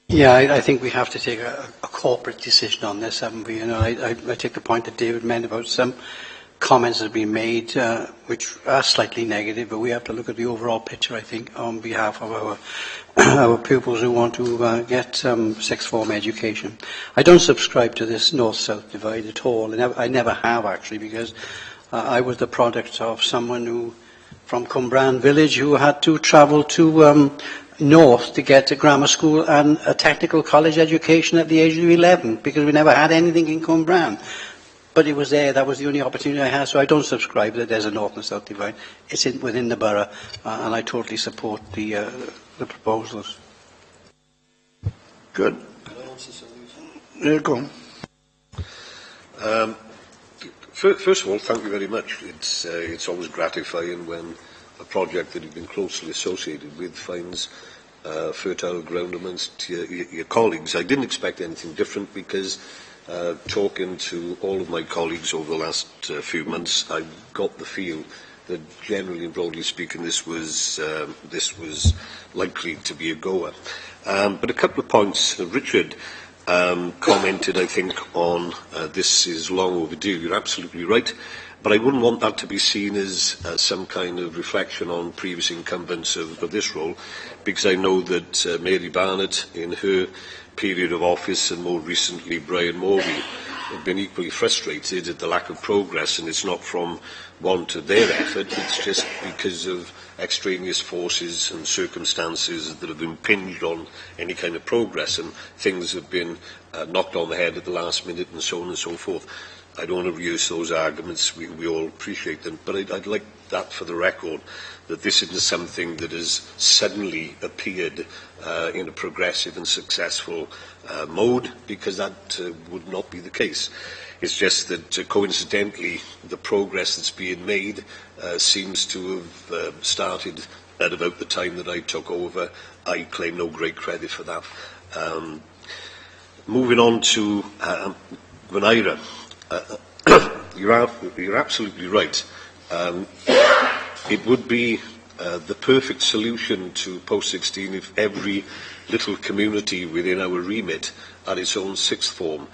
Yeah, I think we have to take a corporate decision on this, haven't we? You know, I take the point that David made about some comments that have been made, which are slightly negative, but we have to look at the overall picture, I think, on behalf of our pupils who want to get sixth form education. I don't subscribe to this north-south divide at all, and I never have, actually, because I was the product of someone from Cumbran village who had to travel to north to get a grammar school and a technical college education at the age of 11, because we never had anything in Cumbran. But it was there, that was the only opportunity I had, so I don't subscribe that there's a north and south divide. It's within the borough, and I totally support the proposals. Good. There you go. First of all, thank you very much. It's always gratifying when a project that you've been closely associated with finds fertile ground amongst your colleagues. I didn't expect anything different because talking to all of my colleagues over the last few months, I got the feel that generally and broadly speaking this was likely to be a goer. But a couple of points. Richard commented, I think, on this is long overdue. You're absolutely right, but I wouldn't want that to be seen as some kind of reflection on previous incumbents of this role, because I know that Mary Barnett, in her period of office, and more recently Brian Morby, have been equally frustrated at the lack of progress, and it's not from want of their effort, it's just because of extraneous forces and circumstances that have impinged on any kind of progress, and things have been knocked on the head at the last minute and so on and so forth. I don't want to rehearse those arguments, we all appreciate them, but I'd like that for the record, that this isn't something that has suddenly appeared in a progressive and successful mode, because that would not be the case. It's just that coincidentally the progress that's being made seems to have started at about the time that I took over. I claim no great credit for that. Moving on to Gwenaira. You're absolutely right. It would be the perfect solution to post-16 if every little community within our remit had its own sixth form.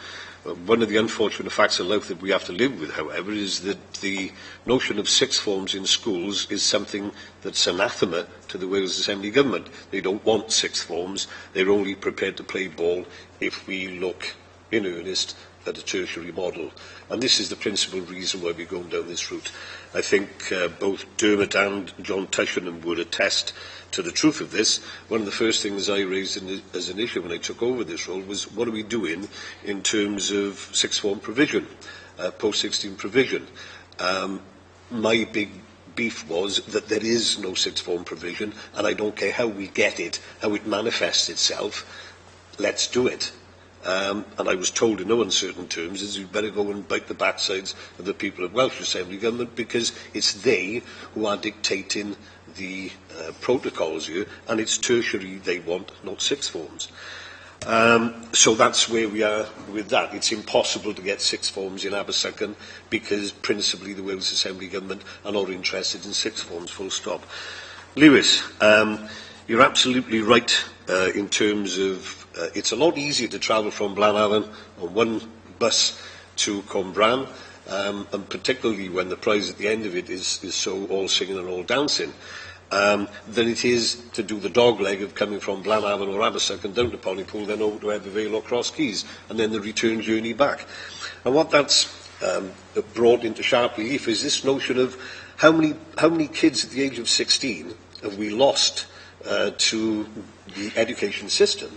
One of the unfortunate facts of life that we have to live with, however, is that the notion of sixth forms in schools is something that's anathema to the Wales Assembly Government. They don't want sixth forms. They're only prepared to play ball if we look in earnest at a tertiary model. And this is the principal reason why we're going down this route. I think both Dermot and John Tushenham would attest to the truth of this. One of the first things I raised as an issue when I took over this role was, what are we doing in terms of sixth form provision, post-16 provision? My big beef was that there is no sixth form provision, and I don't care how we get it, how it manifests itself, let's do it. And I was told in no uncertain terms is you better go and bite the backsides of the people of Welsh Assembly Government, because it's they who are dictating the protocols here, and it's tertiary they want, not sixth forms. So that's where we are with that. It's impossible to get sixth forms in Aberystwyth because principally the Wales Assembly Government are not interested in sixth forms, full stop. Lewis, you're absolutely right in terms of it's a lot easier to travel from Blanavon on one bus to Combran, and particularly when the prize at the end of it is so all singing and all dancing, than it is to do the dog leg of coming from Blanavon or Aberystwyth and down to Pontypool, then over to Evervale or Cross Keys, and then the return journey back. And what that's brought into sharp relief is this notion of how many kids at the age of 16 have we lost to the education system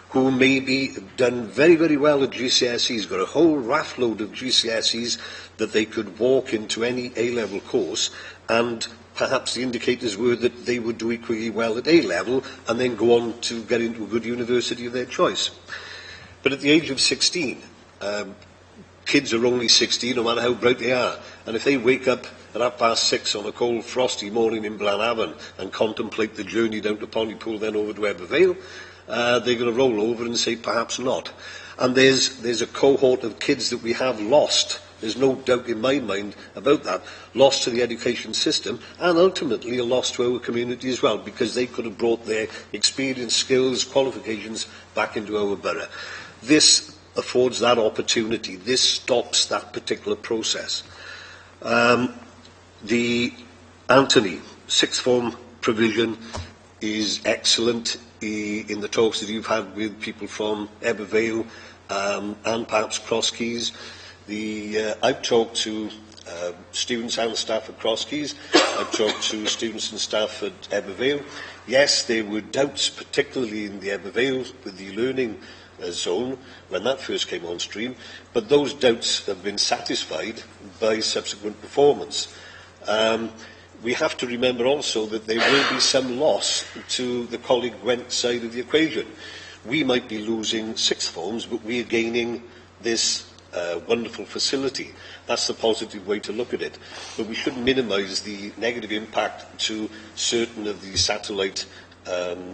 who maybe done very, very well at GCSEs, got a whole raft load of GCSEs that they could walk into any A-level course, and perhaps the indicators were that they would do equally well at A-level and then go on to get into a good university of their choice. But at the age of 16, kids are only 16 no matter how bright they are, and if they wake up at 6:30 on a cold, frosty morning in Blanavon and contemplate the journey down to Pontypool, then over to Ebbw they're going to roll over and say perhaps not. And there's a cohort of kids that we have lost. There's no doubt in my mind about that. Lost to the education system, and ultimately a loss to our community as well, because they could have brought their experience, skills, qualifications back into our borough. This affords that opportunity. This stops that particular process. The Anthony sixth form provision is excellent. In the talks that you've had with people from Ebbw Vale and perhaps Cross Keys, I've talked to students and staff at Cross Keys. I've talked to students and staff at Ebbw Vale. Yes, there were doubts, particularly in the Ebbw Vale with the learning zone when that first came on stream, but those doubts have been satisfied by subsequent performance. We have to remember also that there will be some loss to the Coleg Gwent side of the equation. We might be losing sixth forms, but we are gaining this wonderful facility. That's the positive way to look at it. But we shouldn't minimise the negative impact to certain of the satellite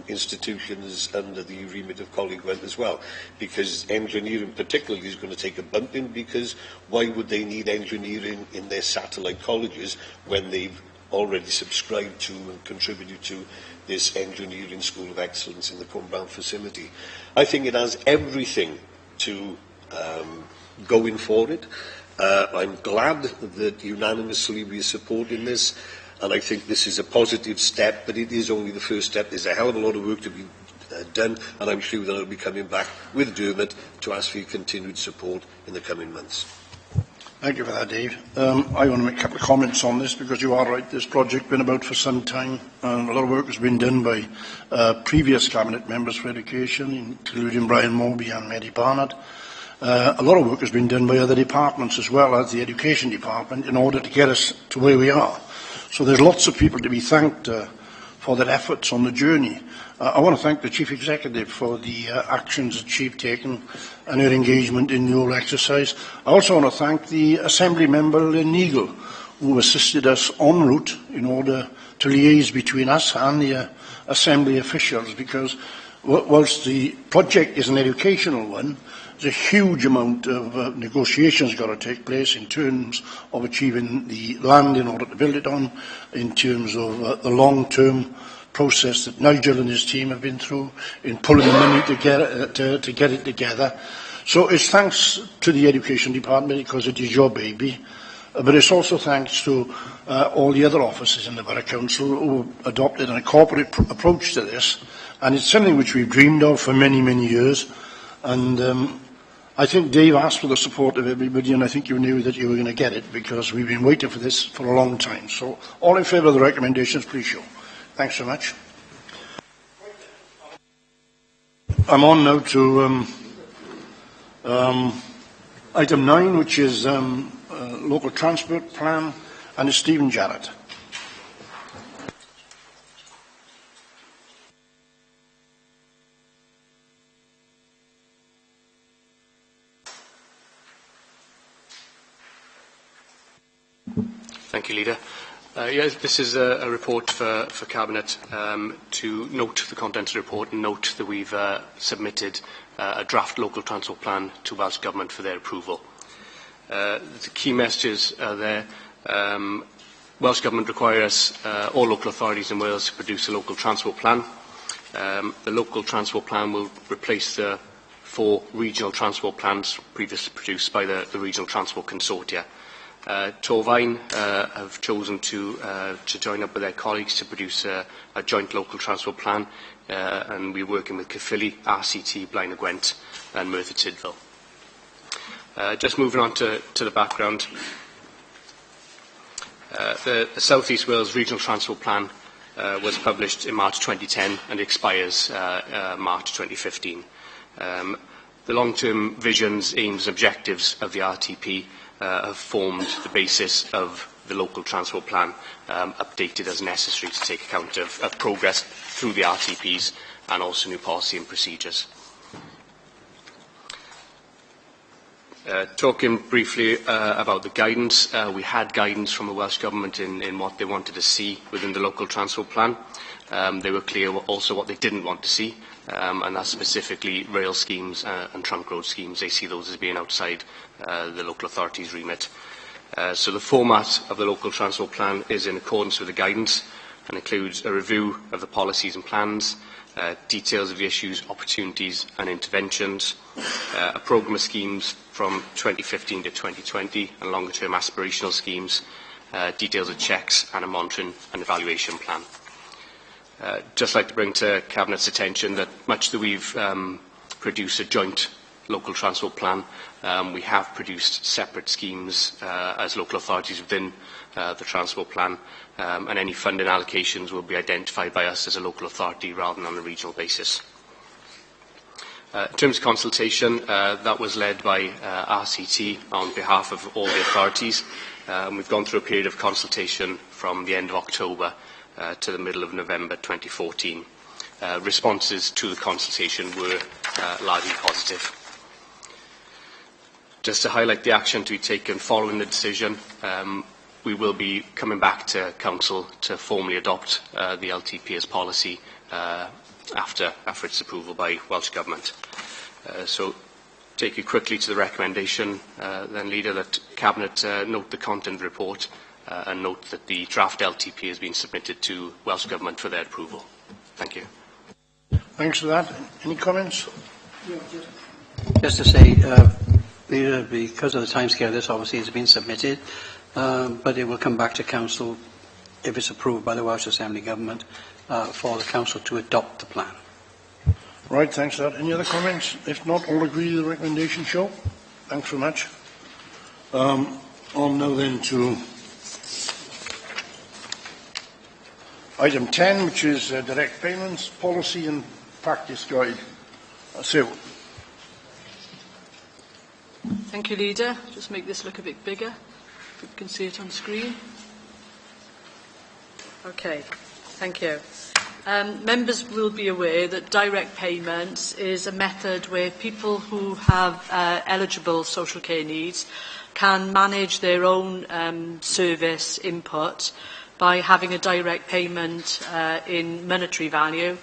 institutions under the remit of Coleg Gwent as well, because engineering particularly is going to take a bumping, because why would they need engineering in their satellite colleges when they've already subscribed to and contributed to this Engineering School of Excellence in the Cwmbran facility? I think it has everything to going for it. I'm glad that unanimously we are supporting this, and I think this is a positive step, but it is only the first step. There's a hell of a lot of work to be done, and I'm sure that I'll be coming back with Dermot to ask for your continued support in the coming months. Thank you for that, Dave. I want to make a couple of comments on this, because you are right, this project has been about for some time, and a lot of work has been done by previous Cabinet members for Education, including Brian Moby and Mary Barnard. A lot of work has been done by other departments as well as the Education Department in order to get us to where we are. So there's lots of people to be thanked for their efforts on the journey. I want to thank the Chief Executive for the actions that she's taken and her engagement in the whole exercise. I also want to thank the Assembly member, Lynn Eagle, who assisted us en route in order to liaise between us and the Assembly officials, because whilst the project is an educational one, there's a huge amount of negotiations got to take place in terms of achieving the land in order to build it on, in terms of the long-term process that Nigel and his team have been through in pulling the money together, to get it together. So it's thanks to the Education Department, because it is your baby, but it's also thanks to all the other officers in the Borough Council who adopted a corporate approach to this, and it's something which we've dreamed of for many, many years. And I think Dave asked for the support of everybody, and I think you knew that you were going to get it, because we've been waiting for this for a long time. So all in favour of the recommendations, please show. Thanks so much. I'm on now to item 9, which is local transport plan, and it's Stephen Jarrett. Thank you, Leader. Yes, this is a report for Cabinet to note the content of the report and note that we've submitted a draft local transport plan to Welsh Government for their approval. The key messages are there. Welsh Government requires all local authorities in Wales to produce a local transport plan. The local transport plan will replace the 4 regional transport plans previously produced by the Regional Transport Consortia. Torfaen have chosen to join up with their colleagues to produce a joint local transport plan, and we're working with Caerphilly, RCT, Blaen y Gwent and Merthyr Tydfil. Just moving on to the background. The South East Wales Regional Transport Plan was published in March 2010 and expires March 2015. The long-term visions, aims and objectives of the RTP have formed the basis of the local transport plan, updated as necessary to take account of progress through the RTPs and also new policy and procedures. Talking briefly about the guidance, we had guidance from the Welsh Government in what they wanted to see within the local transport plan. They were clear also what they didn't want to see, and that's specifically rail schemes and trunk road schemes. They see those as being outside the local authority's remit. So the format of the local transport plan is in accordance with the guidance and includes a review of the policies and plans, details of the issues, opportunities and interventions, a programme of schemes from 2015 to 2020 and longer-term aspirational schemes, details of checks and a monitoring and evaluation plan. Just like to bring to Cabinet's attention that much that we've produced a joint local transport plan, we have produced separate schemes as local authorities within the transport plan, and any funding allocations will be identified by us as a local authority rather than on a regional basis. In terms of consultation, that was led by RCT on behalf of all the authorities. We've gone through a period of consultation from the end of October to the middle of November 2014. Responses to the consultation were largely positive. Just to highlight the action to be taken following the decision, we will be coming back to Council to formally adopt the LTP as policy after its approval by Welsh Government. So, take you quickly to the recommendation, then, Leader, that Cabinet note the content of the report and note that the draft LTP has been submitted to Welsh Government for their approval. Thank you. Thanks for that. Any comments? Just to say, Leader, because of the timescale, this obviously has been submitted, but it will come back to Council if it's approved by the Welsh Assembly Government for the Council to adopt the plan. Right, thanks for that. Any other comments? If not, all agree with the recommendation, show. Thanks very much. On now then to item 10, which is direct payments, policy and practice guide. Sue. Thank you, Leader. Just make this look a bit bigger, if you can see it on screen. Okay, thank you. Members will be aware that direct payments is a method where people who have eligible social care needs can manage their own service input by having a direct payment in monetary value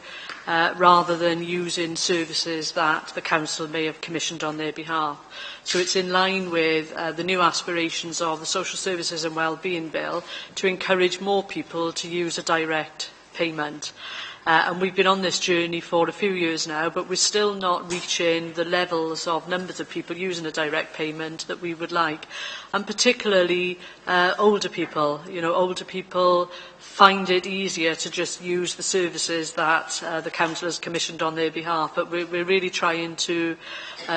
rather than using services that the Council may have commissioned on their behalf. So it's in line with the new aspirations of the Social Services and Wellbeing Bill to encourage more people to use a direct payment. And we've been on this journey for a few years now, but we're still not reaching the levels of numbers of people using a direct payment that we would like. And particularly older people. You know, older people find it easier to just use the services that the Council has commissioned on their behalf. But we're really trying to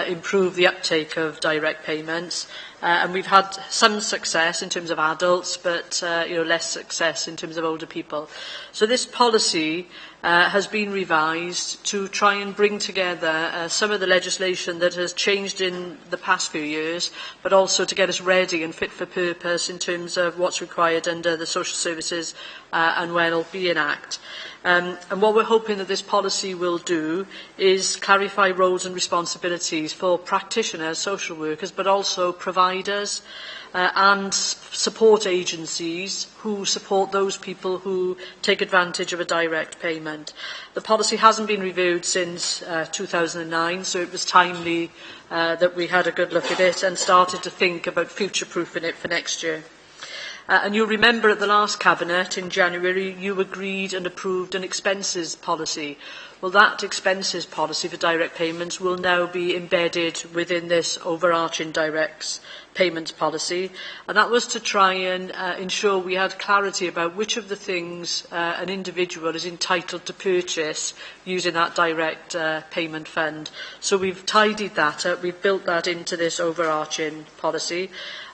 improve the uptake of direct payments. And we've had some success in terms of adults, but less success in terms of older people. So this policy has been revised to try and bring together some of the legislation that has changed in the past few years, but also to get us ready and fit for purpose in terms of what's required under the Social Services and Wellbeing Act. And what we're hoping that this policy will do is clarify roles and responsibilities for practitioners, social workers, but also providers and support agencies who support those people who take advantage of a direct payment. The policy hasn't been reviewed since 2009, so it was timely that we had a good look at it and started to think about future-proofing it for next year. And you'll remember at the last Cabinet in January, you agreed and approved an expenses policy. Well, that expenses policy for direct payments will now be embedded within this overarching direct payments policy. And that was to try and ensure we had clarity about which of the things an individual is entitled to purchase using that direct payment fund. So we've tidied that up, we've built that into this overarching policy.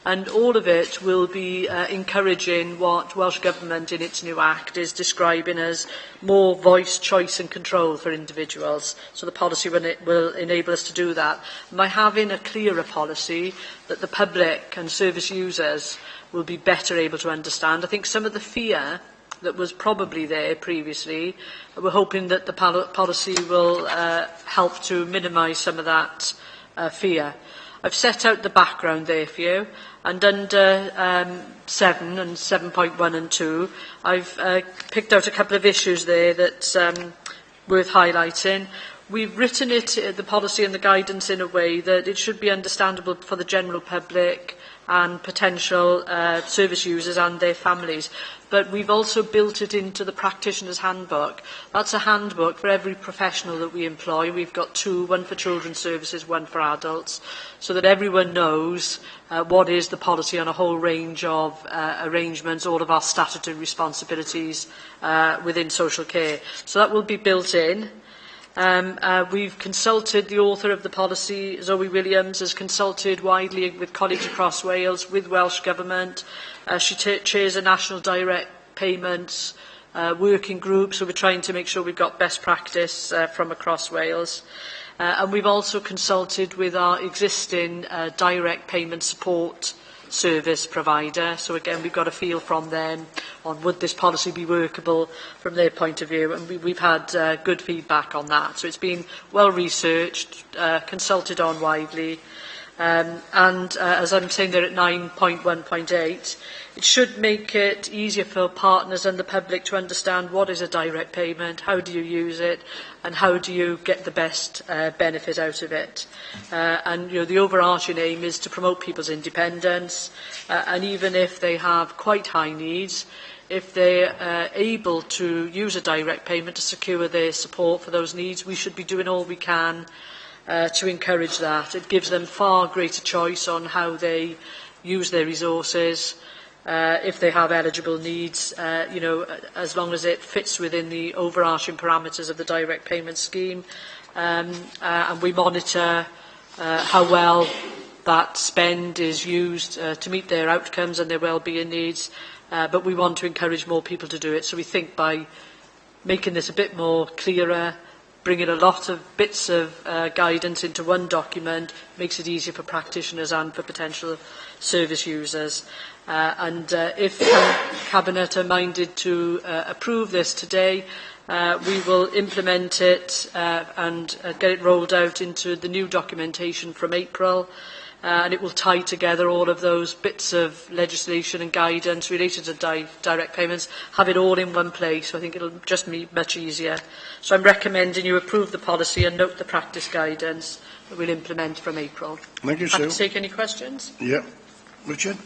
And all of it will be encouraging what Welsh Government in its new Act is describing as more voice, choice and control for individuals. So the policy will enable us to do that. And by having a clearer policy that the public and service users will be better able to understand, I think some of the fear that was probably there previously, we're hoping that the policy will help to minimise some of that fear. I've set out the background there for you, and under 7 and 7.1 and 2, I've picked out a couple of issues there that's worth highlighting. We've written it, the policy and the guidance, in a way that it should be understandable for the general public and potential service users and their families. But we've also built it into the practitioner's handbook. That's a handbook for every professional that we employ. We've got 2, one for children's services, one for adults, so that everyone knows what is the policy on a whole range of arrangements, all of our statutory responsibilities within social care. So that will be built in. We've consulted the author of the policy, Zoe Williams, has consulted widely with colleagues across Wales, with Welsh Government. She chairs a national direct payments working group, so we're trying to make sure we've got best practice from across Wales. And we've also consulted with our existing direct payment support service provider. So again, we've got a feel from them on would this policy be workable from their point of view, and we've had good feedback on that. So it's been well researched, consulted on widely, and as I'm saying there at 9.1.8, it should make it easier for partners and the public to understand what is a direct payment, how do you use it, and how do you get the best benefit out of it. And the overarching aim is to promote people's independence, and even if they have quite high needs, if they're able to use a direct payment to secure their support for those needs, we should be doing all we can to encourage that. It gives them far greater choice on how they use their resources, if they have eligible needs, as long as it fits within the overarching parameters of the direct payment scheme. And we monitor how well that spend is used to meet their outcomes and their wellbeing needs. But we want to encourage more people to do it. So we think by making this a bit more clearer, bringing a lot of bits of guidance into one document, makes it easier for practitioners and for potential service users. And if Cabinet are minded to approve this today, we will implement it and get it rolled out into the new documentation from April. And it will tie together all of those bits of legislation and guidance related to direct payments, have it all in one place. So I think it will just be much easier. So I'm recommending you approve the policy and note the practice guidance that we'll implement from April. Thank you, Happy Sue. to take any questions? Yeah. Richard?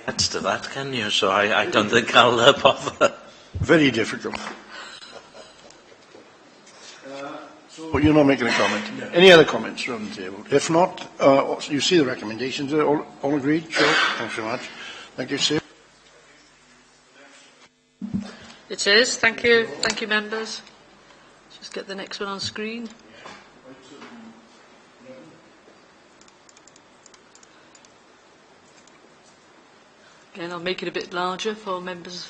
Add to that, can you? So I don't think I'll bother. Very difficult. So you're not making a comment. Any other comments around the table? If not, you see the recommendations. All agreed? Sure. Thanks very much. Thank you, Sue. It is. Thank you. Thank you, members. Just get the next one on screen. Again, I'll make it a bit larger for members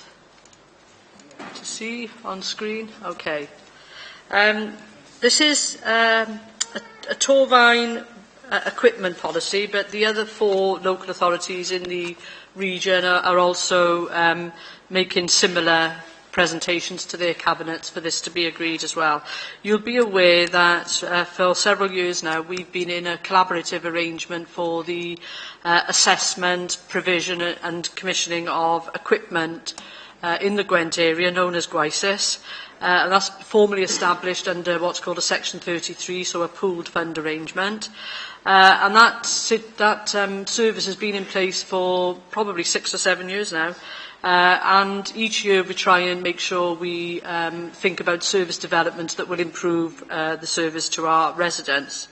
to see on screen. Okay. This is a Torfaen equipment policy, but the other 4 local authorities in the region are also making similar presentations to their cabinets for this to be agreed as well. You'll be aware that for several years now we've been in a collaborative arrangement for the assessment, provision and commissioning of equipment in the Gwent area known as GWISIS. And that's formally established under what's called a Section 33, so a pooled fund arrangement. And that service has been in place for probably 6 or 7 years now. And each year we try and make sure we think about service developments that will improve the service to our residents.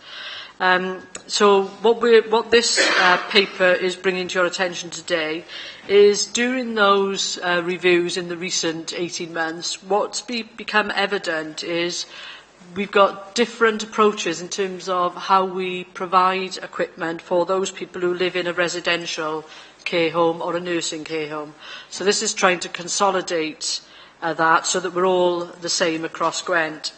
So what this paper is bringing to your attention today is during those reviews in the recent 18 months, what's become evident is we've got different approaches in terms of how we provide equipment for those people who live in a residential care home or a nursing care home. So this is trying to consolidate that so that we're all the same across Gwent.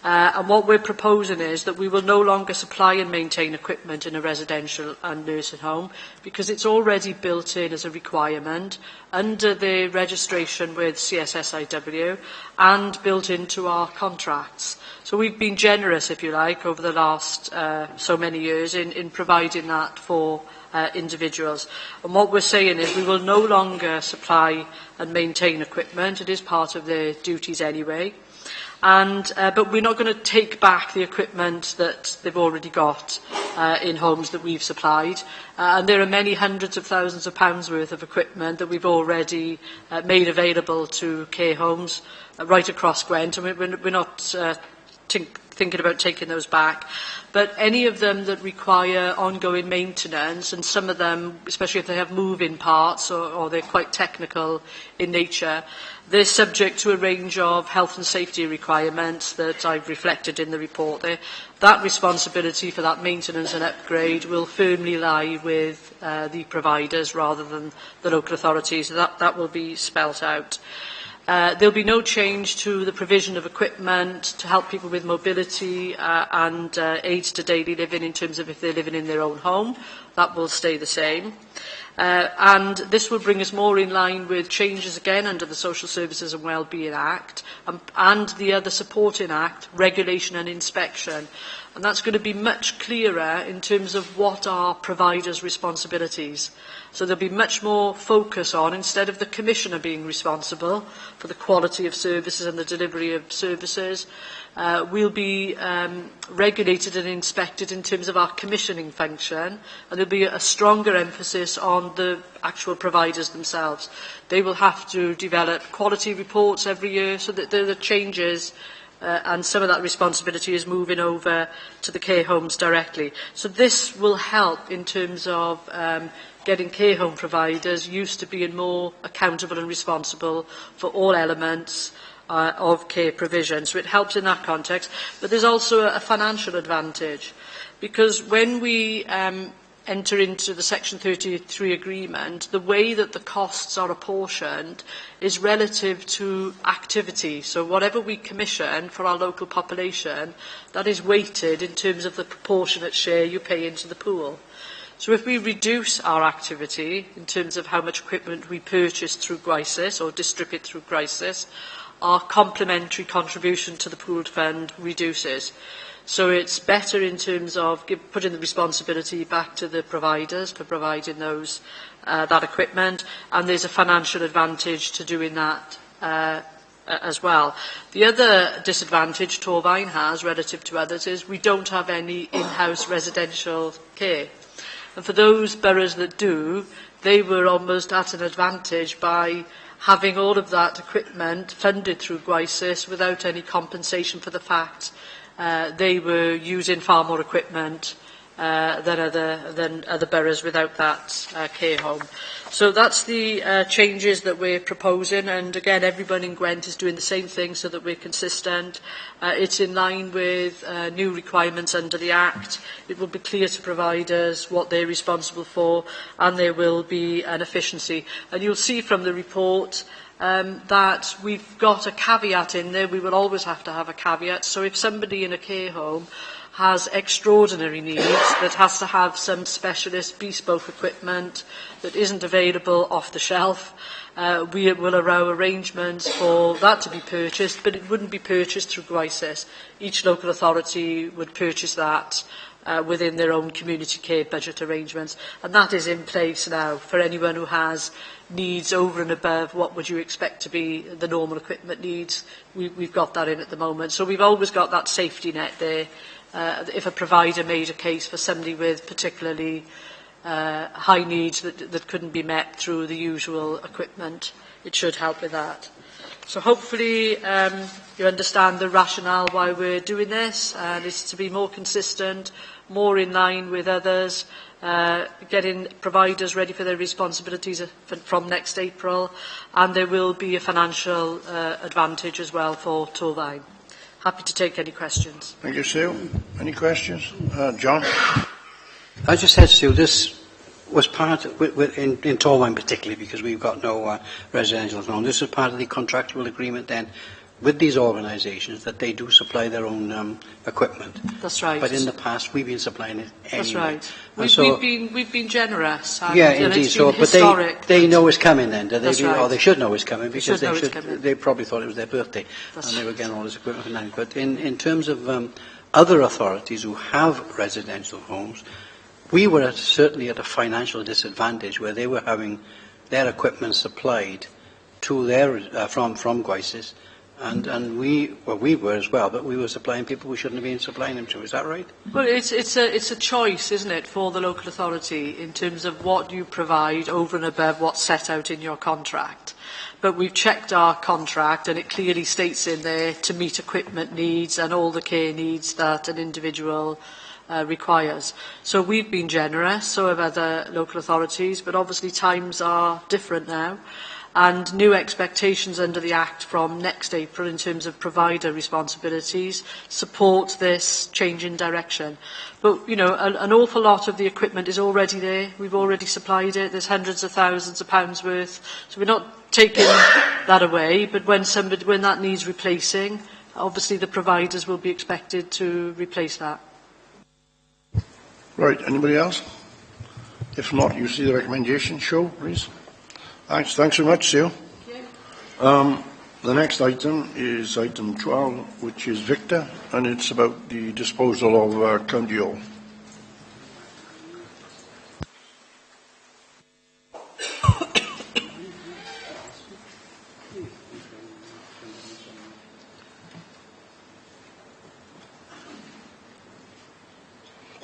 And what we're proposing is that we will no longer supply and maintain equipment in a residential and nursing home because it's already built in as a requirement under the registration with CSSIW and built into our contracts. So we've been generous, if you like, over the last so many years in providing that for individuals. And what we're saying is we will no longer supply and maintain equipment. It is part of their duties anyway. But we're not going to take back the equipment that they've already got in homes that we've supplied. And there are many hundreds of thousands of pounds worth of equipment that we've already made available to care homes right across Gwent. And we're not thinking about taking those back. But any of them that require ongoing maintenance, and some of them, especially if they have move-in parts or they're quite technical in nature, they're subject to a range of health and safety requirements that I've reflected in the report there. That responsibility for that maintenance and upgrade will firmly lie with the providers rather than the local authorities. That will be spelt out. There'll be no change to the provision of equipment to help people with mobility and aids to daily living in terms of if they're living in their own home. That will stay the same. And this will bring us more in line with changes again under the Social Services and Wellbeing Act and the other supporting act, regulation and inspection. And that's going to be much clearer in terms of what are providers' responsibilities. So there'll be much more focus on, instead of the Commissioner being responsible for the quality of services and the delivery of services, we'll be regulated and inspected in terms of our commissioning function, and there'll be a stronger emphasis on the actual providers themselves. They will have to develop quality reports every year so that there are changes and some of that responsibility is moving over to the care homes directly. So this will help in terms of getting care home providers used to being more accountable and responsible for all elements of care provision. So it helps in that context. But there's also a financial advantage, because when we enter into the Section 33 agreement, the way that the costs are apportioned is relative to activity. So whatever we commission for our local population, that is weighted in terms of the proportionate share you pay into the pool. So if we reduce our activity in terms of how much equipment we purchase through Gwysis or distribute through Gwysis, our complementary contribution to the pooled fund reduces. So it's better in terms of putting the responsibility back to the providers for providing those that equipment, and there's a financial advantage to doing that as well. The other disadvantage Torfaen has relative to others is we don't have any in-house residential care. And for those boroughs that do, they were almost at an advantage by having all of that equipment funded through Gwysis without any compensation for the fact they were using far more equipment than other boroughs without that care home. So that's the changes that we're proposing, and again everyone in Gwent is doing the same thing so that we're consistent. It's in line with new requirements under the Act. It will be clear to providers what they're responsible for, and there will be an efficiency. And you'll see from the report that we've got a caveat in there. We will always have to have a caveat. So if somebody in a care home has extraordinary needs, that has to have some specialist bespoke equipment that isn't available off the shelf, we will allow arrangements for that to be purchased, but it wouldn't be purchased through Gwysis. Each local authority would purchase that within their own community care budget arrangements, and that is in place now for anyone who has needs over and above what would you expect to be the normal equipment needs. We've got that in at the moment. So we've always got that safety net there. If a provider made a case for somebody with particularly high needs that couldn't be met through the usual equipment, it should help with that. So hopefully you understand the rationale why we're doing this, and it's to be more consistent, more in line with others, getting providers ready for their responsibilities from next April, and there will be a financial advantage as well for Torfaen. happy to take any questions. Thank you, Sue. Any questions? John? I just said, Sue, this was part, in Torwine particularly, because we've got no residential zone, this was part of the contractual agreement then with these organisations that they do supply their own equipment. That's right. But in the past, we've been supplying it anyway. That's right. And We've been generous. And, yeah, and indeed. it's been historic. They know it's coming then, do they? That's right. Or they should know it's coming because coming. they probably thought it was their birthday That's and they were getting all this equipment for nothing. But in terms of other authorities who have residential homes, we were certainly at a financial disadvantage where they were having their equipment supplied to their from Gwysis. And we were as well, but we were supplying people we shouldn't have been supplying them to. Is that right? Well, it's a choice, isn't it, for the local authority in terms of what you provide over and above what's set out in your contract. But we've checked our contract and it clearly states in there to meet equipment needs and all the care needs that an individual requires. So we've been generous, so have other local authorities, but obviously times are different now. And new expectations under the Act from next April in terms of provider responsibilities support this change in direction. But, you know, an awful lot of the equipment is already there. We've already supplied it. There's hundreds of thousands of pounds worth. So we're not taking that away, but when that needs replacing, obviously the providers will be expected to replace that. Right, anybody else? If not, you see the recommendation. Show, please. Thanks very much, Sue. The next item is item 12, which is Victor, and it's about the disposal of County Hall.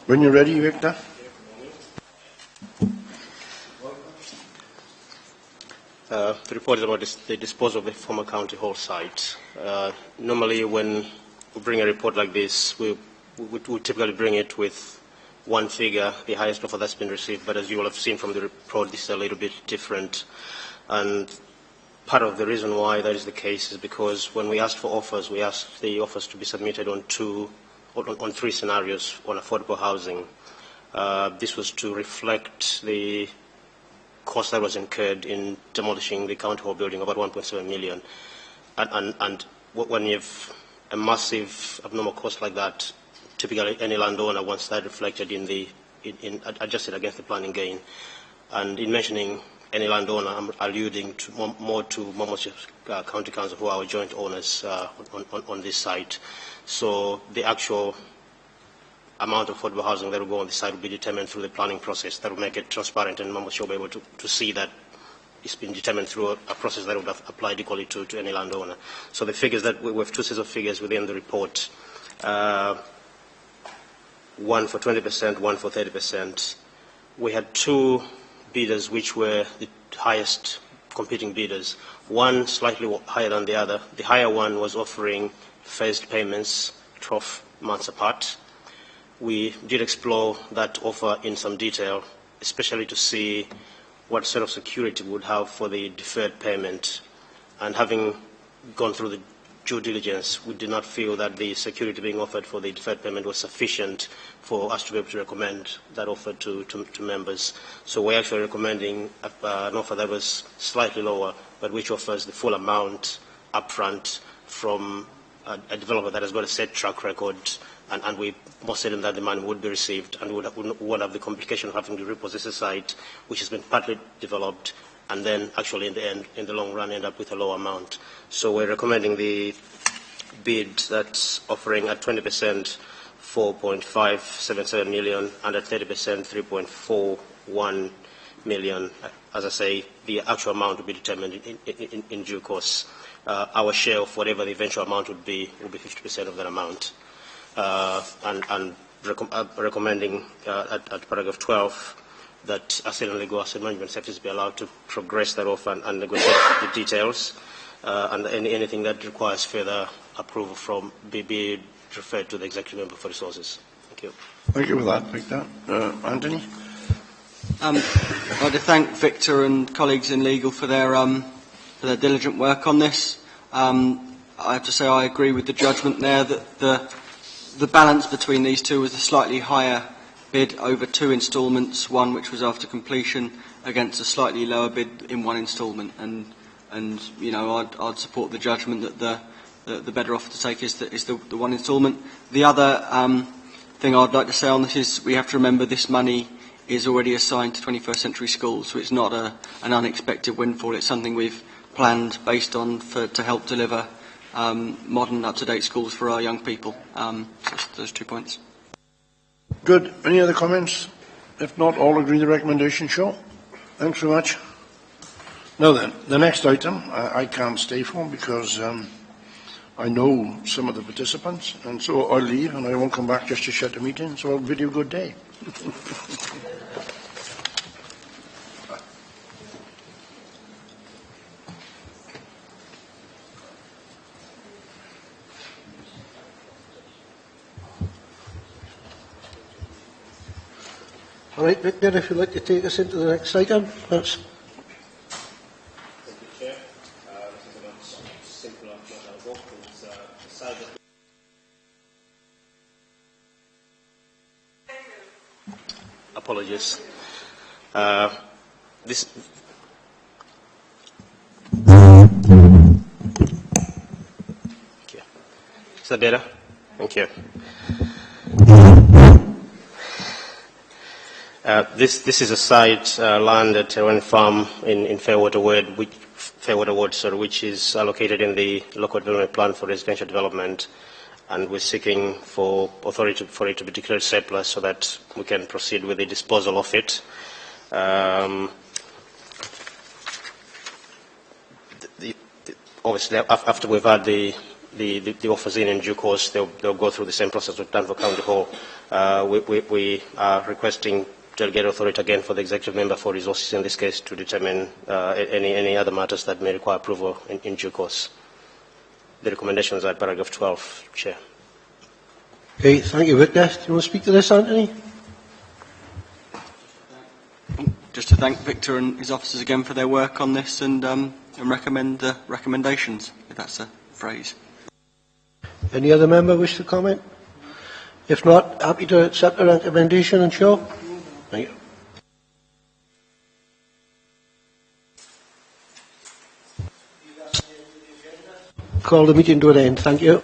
When you're ready, Victor. The report is about the disposal of the former County Hall site. Normally when we bring a report like this, we typically bring it with one figure, the highest offer that's been received, but as you will have seen from the report, this is a little bit different. And part of the reason why that is the case is because when we asked for offers, we asked the offers to be submitted on three scenarios on affordable housing. This was to reflect the cost that was incurred in demolishing the County Hall building, about 1.7 million. And when you have a massive abnormal cost like that, typically any landowner wants that reflected adjusted against the planning gain. And in mentioning any landowner, I'm alluding to more to Monmouthshire County Council, who are our joint owners on this site. So the actual amount of affordable housing that will go on the site will be determined through the planning process. That will make it transparent, and Monmouthshire will be able to see that it's been determined through a process that would have applied equally to any landowner. So the figures that we have two sets of figures within the report, one for 20%, one for 30%. We had two bidders which were the highest competing bidders, one slightly higher than the other. The higher one was offering phased payments 12 months apart. We did explore that offer in some detail, especially to see what sort of security we would have for the deferred payment. And having gone through the due diligence, we did not feel that the security being offered for the deferred payment was sufficient for us to be able to recommend that offer to members. So we're actually recommending an offer that was slightly lower, but which offers the full amount upfront from a developer that has got a set track record, and we most certain that the money would be received and would have the complication of having to repossess a site which has been partly developed and then actually in the long run end up with a low amount. So we're recommending the bid that's offering at 20% 4.577 million and at 30% 3.41 million. As I say, the actual amount will be determined in due course. Our share of whatever the eventual amount would be 50% of that amount. Recommending at paragraph 12 that Asset and Legal Asset Management sectors be allowed to progress that offer and negotiate the details, and anything that requires further approval from be referred to the Executive Member for Resources. Thank you. Thank you for that, Victor. Anthony? I'd like to thank Victor and colleagues in legal for their diligent work on this. I have to say I agree with the judgment there that the balance between these two was a slightly higher bid over 2 instalments, one which was after completion, against a slightly lower bid in 1 instalment. And you know, I'd support the judgment that the better offer to take is the 1 instalment. The other thing I'd like to say on this is we have to remember this money is already assigned to 21st century schools, so it's not an unexpected windfall. It's something we've planned based on to help deliver modern, up-to-date schools for our young people. Just those 2 points. Good. Any other comments? If not, all agree the recommendation, Shaw. Thanks very much. Now then, the next item I can't stay for because I know some of the participants, and so I'll leave and I won't come back just to shut the meeting, so I'll bid you good day. All right, Victor, if you'd like to take us into the next item, that's... Apologies. This. Thank you. Is that better? Thank you. This is a site land at Terrain Farm in Fairwater Ward, which is allocated in the local development plan for residential development, and we're seeking for authority for it to be declared surplus so that we can proceed with the disposal of it. Obviously, after we've had the offers in due course, they'll go through the same process we've done for County Hall. We are requesting delegate authority again for the executive member for resources in this case to determine any other matters that may require approval in due course. The recommendations are paragraph 12, Chair. Okay, thank you, Victor. Do you want to speak to this, Anthony? Just to thank Victor and his officers again for their work on this and recommend the recommendations, if that's a phrase. Any other member wish to comment? If not, happy to accept the recommendation and show. Thank you. Call the meeting to an end. Thank you.